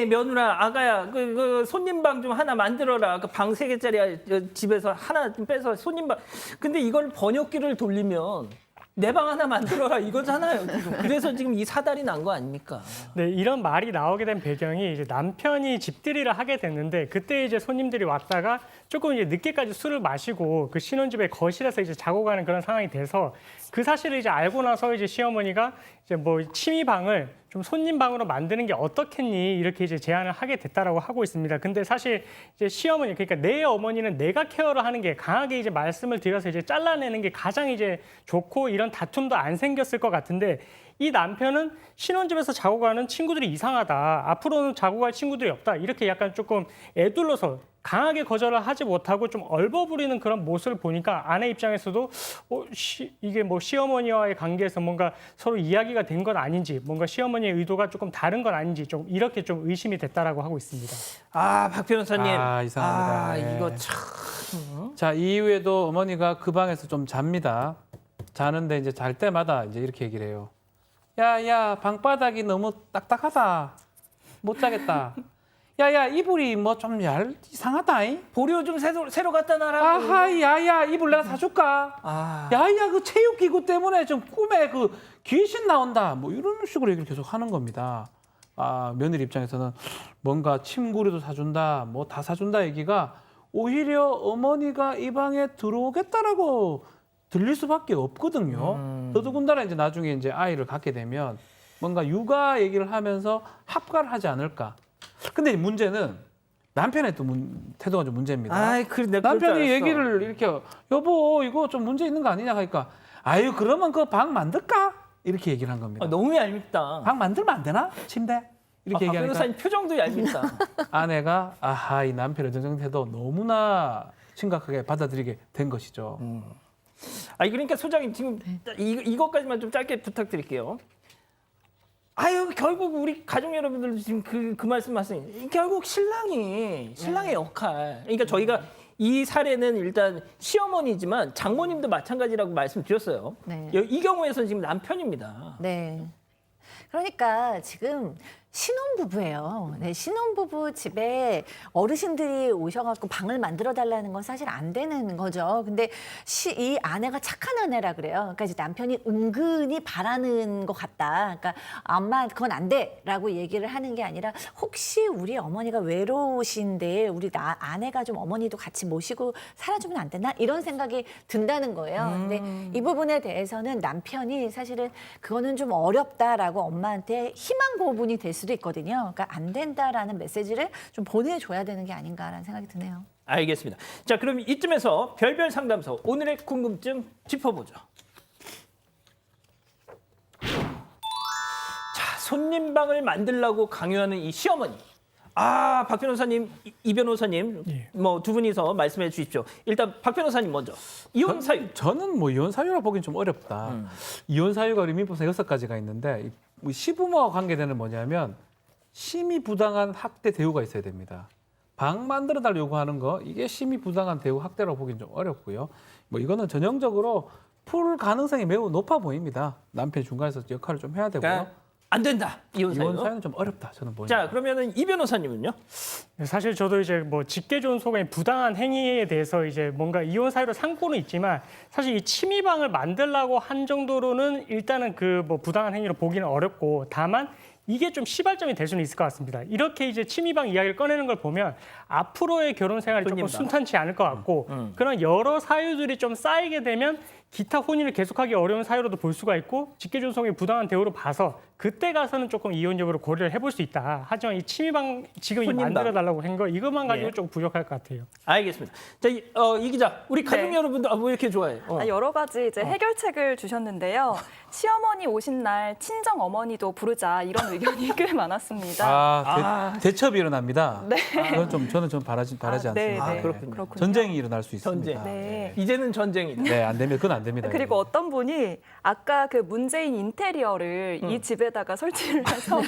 며느라 아가야 그 손님방 좀 하나 만들어라. 그 방 3개짜리 집에서 하나 좀 빼서 손님방. 근데 이걸 번역기를 돌리면 내 방 하나 만들어라 이거잖아요. 그래서 지금 이 사달이 난 거 아닙니까? 네, 이런 말이 나오게 된 배경이 이제 남편이 집들이를 하게 됐는데 그때 이제 손님들이 왔다가 조금 이제 늦게까지 술을 마시고 그 신혼집의 거실에서 이제 자고 가는 그런 상황이 돼서 그 사실을 이제 알고 나서 이제 시어머니가 이제 뭐 취미방을 좀 손님 방으로 만드는 게 어떻겠니 이렇게 이제 제안을 하게 됐다라고 하고 있습니다. 근데 사실 이제 시어머니 그러니까 내 어머니는 내가 케어를 하는 게 강하게 이제 말씀을 드려서 이제 잘라내는 게 가장 이제 좋고 이런 다툼도 안 생겼을 것 같은데 이 남편은 신혼집에서 자고 가는 친구들이 이상하다. 앞으로는 자고 갈 친구들이 없다. 이렇게 약간 조금 애둘러서 강하게 거절을 하지 못하고 좀 얼버무리는 그런 모습을 보니까 아내 입장에서도 이게 뭐 시어머니와의 관계에서 뭔가 서로 이야기가 된 건 아닌지 뭔가 시어머니의 의도가 조금 다른 건 아닌지 좀 이렇게 좀 의심이 됐다라고 하고 있습니다. 아, 박 변호사님. 아, 이상합니다. 아, 네. 이거 참. 자, 이후에도 어머니가 그 방에서 좀 잡니다. 자는데 이제 잘 때마다 이제 이렇게 얘기를 해요. 야, 방바닥이 너무 딱딱하다. 못 자겠다. 야, 이불이 뭐 좀 이상하다잉. 보려 좀 새로 갖다 놔라. 아하, 야, 이불 내가 사줄까? 아. 야, 그 체육기구 때문에 좀 꿈에 그 귀신 나온다. 뭐 이런 식으로 얘기를 계속 하는 겁니다. 아, 며느리 입장에서는 뭔가 침구류도 사준다, 뭐 다 사준다 얘기가 오히려 어머니가 이 방에 들어오겠다라고 들릴 수밖에 없거든요. 더더군다나 이제 나중에 이제 아이를 갖게 되면 뭔가 육아 얘기를 하면서 합가를 하지 않을까. 근데 문제는 남편의 또 태도가 좀 문제입니다. 남편이 얘기를 이렇게 여보 이거 좀 문제 있는 거 아니냐 하니까 아유 그러면 그 방 만들까? 이렇게 얘기를 한 겁니다. 너무 얄밉다. 방 만들면 안 되나? 침대? 이렇게 얘기하니까 변호사님 표정도 얄밉다. 아내가 아하 이 남편의 정정 태도 너무나 심각하게 받아들이게 된 것이죠. 아니 그러니까 소장님 지금 이것까지만 좀 짧게 부탁드릴게요. 아유 결국 우리 가족 여러분들도 지금 그 말씀하세요. 결국 신랑의 역할. 그러니까 저희가 이 사례는 일단 시어머니지만 장모님도 마찬가지라고 말씀드렸어요. 네. 이 경우에서는 지금 남편입니다. 네. 그러니까 지금 신혼부부예요. 네, 신혼부부 집에 어르신들이 오셔갖고 방을 만들어 달라는 건 사실 안 되는 거죠. 근데 이 아내가 착한 아내라 그래요. 그러니까 이제 남편이 은근히 바라는 것 같다. 그러니까 엄마 그건 안 돼라고 얘기를 하는 게 아니라 혹시 우리 어머니가 외로우신데 우리 아내가 좀 어머니도 같이 모시고 살아주면 안 되나? 이런 생각이 든다는 거예요. 근데 이 부분에 대해서는 남편이 사실은 그거는 좀 어렵다라고 엄마한테 희망 고문이 될 수도 있거든요. 그러니까 안 된다라는 메시지를 좀 보내줘야 되는 게 아닌가라는 생각이 드네요. 알겠습니다. 자, 그럼 이쯤에서 별별 상담소 오늘의 궁금증 짚어보죠. 자, 손님방을 만들라고 강요하는 이 시어머니. 아, 박 변호사님, 이 변호사님, 뭐 두 분이서 말씀해 주십시오. 일단 박 변호사님 먼저. 이혼 사유. 저는 뭐 이혼 사유라 보기엔 좀 어렵다. 이혼 사유가 우리 민법상 6가지가 있는데 시부모와 관계되는 뭐냐면 심히 부당한 학대 대우가 있어야 됩니다. 방 만들어 달 요구하는 거 이게 심히 부당한 대우 학대라고 보기엔 좀 어렵고요. 뭐 이거는 전형적으로 풀 가능성이 매우 높아 보입니다. 남편이 중간에서 역할을 좀 해야 되고요. 그러니까 안 된다. 이혼 사유. 사유는 좀 어렵다. 저는 보니까. 자, 그러면은 이 변호사님은요? 사실 저도 이제 뭐 직계존속의 부당한 행위에 대해서 이제 뭔가 이혼 사유로 삼고는 있지만 사실 이 침입방을 만들라고 한 정도로는 일단은 그 뭐 부당한 행위로 보기는 어렵고 다만 이게 좀 시발점이 될 수는 있을 것 같습니다. 이렇게 이제 침입방 이야기를 꺼내는 걸 보면 앞으로의 결혼 생활이 조금 순탄치 않을 것 같고 그런 여러 사유들이 좀 쌓이게 되면 기타 혼인을 계속하기 어려운 사유로도 볼 수가 있고 직계존속의 부당한 대우로 봐서 그때 가서는 조금 이혼 여부를 고려를 해볼 수 있다. 하지만 이 침입방 지금 이 만들어달라고 한 거 이것만 가지고 좀 부족할 것 같아요. 알겠습니다. 자, 이 기자, 우리 가족 여러분도 왜 이렇게 좋아해? 여러 가지 이제 해결책을 주셨는데요. 시어머니 오신 날 친정 어머니도 부르자 이런 의견이 꽤 많았습니다. 대첩이 일어납니다. 네. 그건 좀 저는 좀 바라지 않습니다. 네. 그렇군요. 전쟁이 일어날 수 있습니다. 네. 이제는 전쟁이다. 네, 안 되면 그건 안 됩니다. 그리고 어떤 분이 아까 그 문재인 인테리어를 이 집에다가 설치를 해서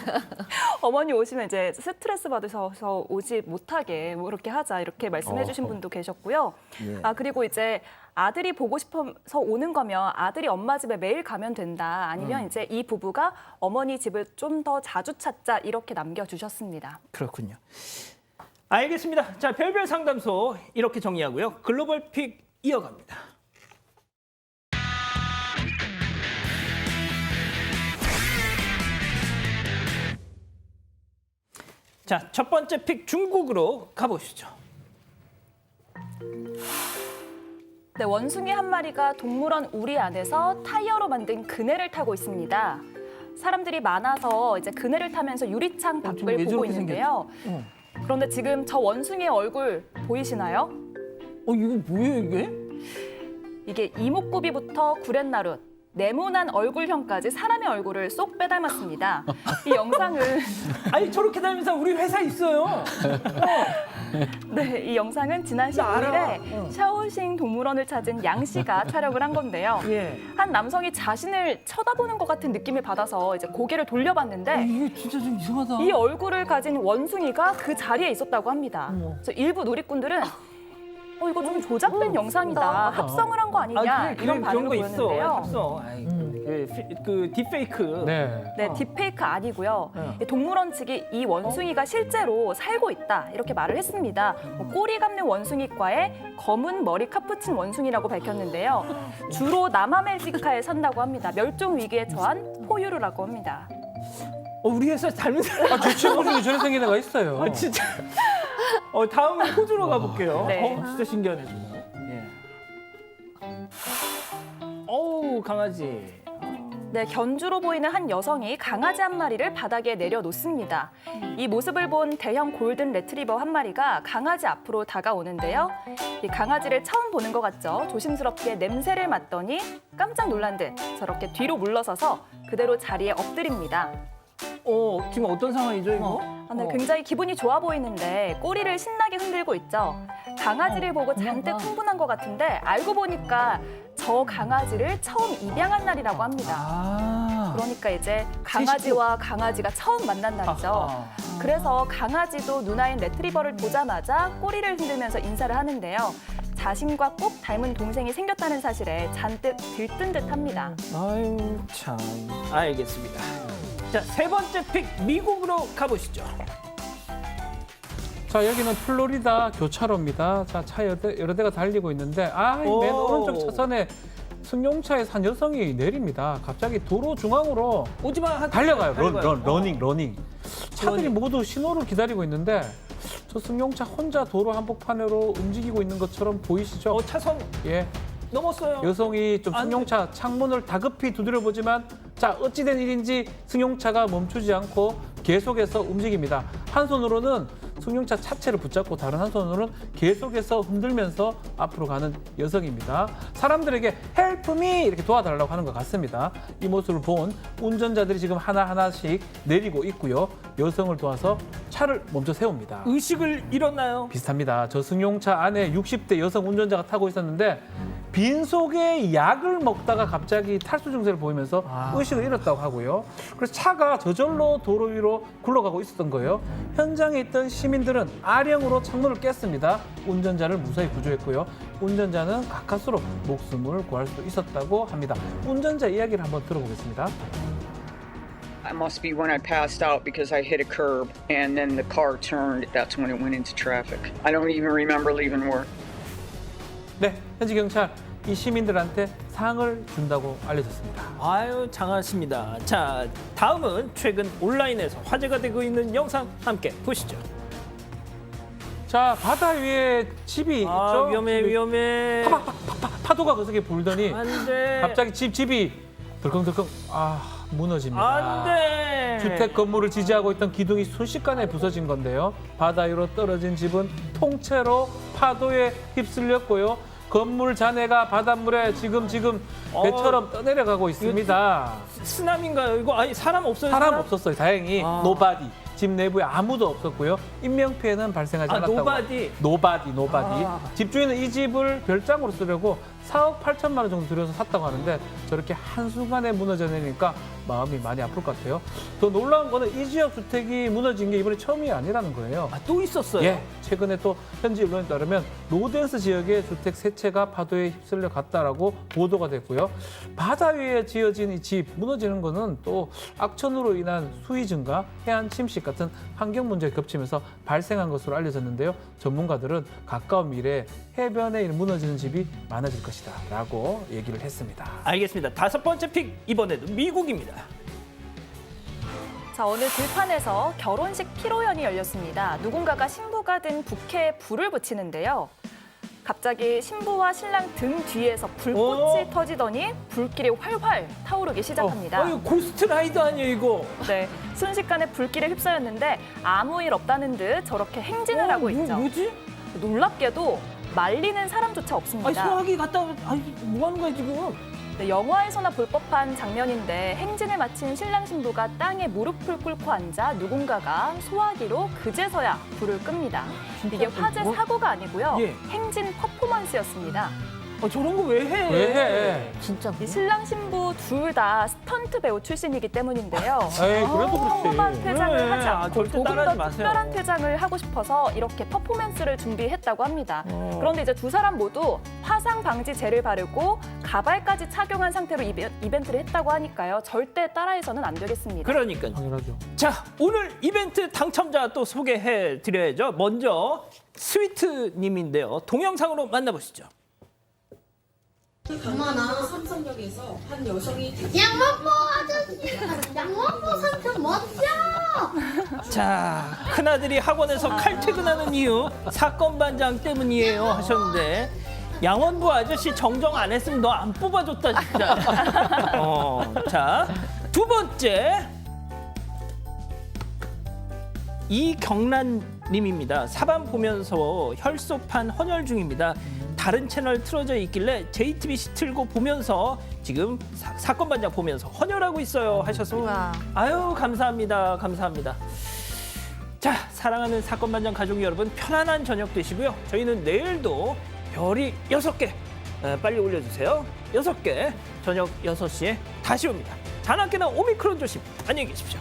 어머니 오시면 이제 스트레스 받으셔서 오지 못하게 뭐 이렇게 하자 이렇게 말씀해 주신 분도 계셨고요. 그리고 이제 아들이 보고 싶어서 오는 거면 아들이 엄마 집에 매일 가면 된다. 아니면 이제 이 부부가 어머니 집을 좀 더 자주 찾자 이렇게 남겨주셨습니다. 그렇군요. 알겠습니다. 자, 별별 상담소 이렇게 정리하고요. 글로벌 픽 이어갑니다. 자, 첫 번째 픽 중국으로 가보시죠. 네, 원숭이 한 마리가 동물원 우리 안에서 타이어로 만든 그네를 타고 있습니다. 사람들이 많아서 이제 그네를 타면서 유리창 밖을 보고 있는데요. 그런데 지금 저 원숭이의 얼굴 보이시나요? 이거 뭐예요, 이게? 이게 이목구비부터 구렛나룻, 네모난 얼굴형까지 사람의 얼굴을 쏙 빼닮았습니다. 이 영상은 아니 저렇게 닮은 사람 우리 회사에 있어요. 네, 이 영상은 지난 15일에 샤오싱 동물원을 찾은 양 씨가 촬영을 한 건데요. 한 남성이 자신을 쳐다보는 것 같은 느낌을 받아서 이제 고개를 돌려봤는데 이게 진짜 좀 이상하다. 이 얼굴을 가진 원숭이가 그 자리에 있었다고 합니다. 그래서 일부 누리꾼들은 이거 좀 조작된 영상이다. 합성을 한 거 아니냐 이런 반응을 보였는데요. 합성. 그 딥페이크. 네, 딥페이크 아니고요. 동물원 측이 이 원숭이가 실제로 살고 있다 이렇게 말을 했습니다. 꼬리 감는 원숭이과의 검은 머리 카푸친 원숭이라고 밝혔는데요. 주로 남아메리카에 산다고 합니다. 멸종 위기에 처한 포유류라고 합니다. 우리 회사 닮은 사람. 제 친구 중에 저런 생긴 애가 있어요. 진짜. 다음은 호주로 가볼게요. 네. 진짜 신기하네. 어우, 강아지. 네, 견주로 보이는 한 여성이 강아지 한 마리를 바닥에 내려놓습니다. 이 모습을 본 대형 골든 레트리버 한 마리가 강아지 앞으로 다가오는데요. 이 강아지를 처음 보는 것 같죠? 조심스럽게 냄새를 맡더니 깜짝 놀란 듯 저렇게 뒤로 물러서서 그대로 자리에 엎드립니다. 지금 어떤 상황이죠, 이거? 네, 굉장히 기분이 좋아 보이는데 꼬리를 신나게 흔들고 있죠. 강아지를 보고 잔뜩 흥분한 것 같은데 알고 보니까 저 강아지를 처음 입양한 날이라고 합니다. 그러니까 이제 강아지와 강아지가 처음 만난 날이죠. 그래서 강아지도 누나인 레트리버를 보자마자 꼬리를 흔들면서 인사를 하는데요. 자신과 꼭 닮은 동생이 생겼다는 사실에 잔뜩 들뜬 듯합니다. 아유, 참. 알겠습니다. 자, 세 번째 픽 미국으로 가보시죠. 자, 여기는 플로리다 교차로입니다. 자, 차 여러 대가 달리고 있는데 맨 오른쪽 차선에 승용차에 산 여성이 내립니다. 갑자기 도로 중앙으로 달려가요. 러닝. 차들이 모두 신호를 기다리고 있는데 저 승용차 혼자 도로 한복판으로 움직이고 있는 것처럼 보이시죠? 차선 넘었어요. 여성이 좀 승용차 창문을 다급히 두드려보지만 자, 어찌된 일인지 승용차가 멈추지 않고 계속해서 움직입니다. 한 손으로는 승용차 차체를 붙잡고 다른 한 손으로는 계속해서 흔들면서 앞으로 가는 여성입니다. 사람들에게 헬프 미 이렇게 도와달라고 하는 것 같습니다. 이 모습을 본 운전자들이 지금 하나하나씩 내리고 있고요. 여성을 도와서 차를 멈춰 세웁니다. 의식을 잃었나요? 비슷합니다. 저 승용차 안에 60대 여성 운전자가 타고 있었는데 빈속에 약을 먹다가 갑자기 탈수 증세를 보이면서 의식을 잃었다고 하고요. 그래서 차가 저절로 도로 위로 굴러가고 있었던 거예요. 현장에 있던 시민들은 아령으로 창문을 깼습니다. 운전자를 무사히 구조했고요. 운전자는 가까스로 목숨을 구할 수 있었다고 합니다. 운전자 이야기를 한번 들어보겠습니다. It must be when I passed out because I hit a curb and then the car turned. That's when it went into traffic. I don't even remember leaving work. 네, 현지 경찰 이 시민들한테 상을 준다고 알려졌습니다. 아유, 장하십니다. 자, 다음은 최근 온라인에서 화제가 되고 있는 영상 함께 보시죠. 자, 바다 위에 집이 있죠? 위험해, 위험해. 파도가 그렇게 불더니 안 돼. 갑자기 집이 덜컹덜컹 무너집니다. 안 돼. 주택 건물을 지지하고 있던 기둥이 순식간에 부서진 건데요. 바다 위로 떨어진 집은 통째로 파도에 휩쓸렸고요. 건물 잔해가 바닷물에 지금 배처럼 떠내려가고 있습니다. 쓰나미인가요? 이거 아니 사람 없어요? 사람 없었어요. 다행히 노바디. 집 내부에 아무도 없었고요. 인명 피해는 발생하지 않았다고. 노바디. 집주인은 이 집을 별장으로 쓰려고 4억 8천만 원 정도 들여서 샀다고 하는데 저렇게 한순간에 무너져 내리니까 마음이 많이 아플 것 같아요. 더 놀라운 거는 이 지역 주택이 무너진 게 이번에 처음이 아니라는 거예요. 또 있었어요? 예, 최근에 또 현지 언론에 따르면 로덴스 지역의 주택 세 채가 파도에 휩쓸려 갔다라고 보도가 됐고요. 바다 위에 지어진 이 집 무너지는 거는 또 악천후로 인한 수위 증가, 해안 침식 같은 환경 문제가 겹치면서 발생한 것으로 알려졌는데요. 전문가들은 가까운 미래에 해변에 무너지는 집이 많아질 것이다라고 얘기를 했습니다. 알겠습니다. 5번째 픽 이번에도 미국입니다. 자, 오늘 들판에서 결혼식 피로연이 열렸습니다. 누군가가 신부가 든 부케에 불을 붙이는데요. 갑자기 신부와 신랑 등 뒤에서 불꽃이 터지더니 불길이 활활 타오르기 시작합니다. 이거 고스트라이더 아니에요, 이거? 네, 순식간에 불길에 휩싸였는데 아무 일 없다는 듯 저렇게 행진을 하고 있죠. 뭐지? 놀랍게도 말리는 사람조차 없습니다. 소화기 갔다 뭐 하는 거야 지금? 네, 영화에서나 볼 법한 장면인데 행진을 마친 신랑 신부가 땅에 무릎을 꿇고 앉아 누군가가 소화기로 그제서야 불을 끕니다. 이게 화재 사고가 아니고요. 행진 퍼포먼스였습니다. 저런 거 왜 해? 왜 해? 진짜 이 신랑 신부 둘 다 스턴트 배우 출신이기 때문인데요. 에이, 그래도 그렇지. 험한 퇴장을 하지 않고 절대 조금 더 따라하지 마세요. 특별한 퇴장을 하고 싶어서 이렇게 퍼포먼스를 준비했다고 합니다. 그런데 이제 두 사람 모두 화상 방지제를 바르고 가발까지 착용한 상태로 이벤트를 했다고 하니까요. 절대 따라해서는 안 되겠습니다. 그러니까요. 당연하죠. 자, 오늘 이벤트 당첨자 또 소개해 드려야죠. 먼저 스위트님인데요. 동영상으로 만나보시죠. 강만한 삼성역에서 한 여성이 양원보 아저씨! 양원보 삼성 멋져! 자, 큰아들이 학원에서 칼퇴근하는 이유 사건 반장 때문이에요 하셨는데 양원부 아저씨 정정 안 했으면 너 안 뽑아줬다 진짜. 자, 두 번째 이경란님입니다. 사반 보면서 혈소판 헌혈 중입니다. 다른 채널 틀어져 있길래 JTBC 틀고 보면서 지금 사건 반장 보면서 헌혈하고 있어요 하셨습니다. 아유, 감사합니다. 감사합니다. 자, 사랑하는 사건 반장 가족 여러분, 편안한 저녁 되시고요. 저희는 내일도 별이 6개 빨리 올려주세요. 6개 저녁 6시에 다시 옵니다. 자나깨나 오미크론 조심. 안녕히 계십시오.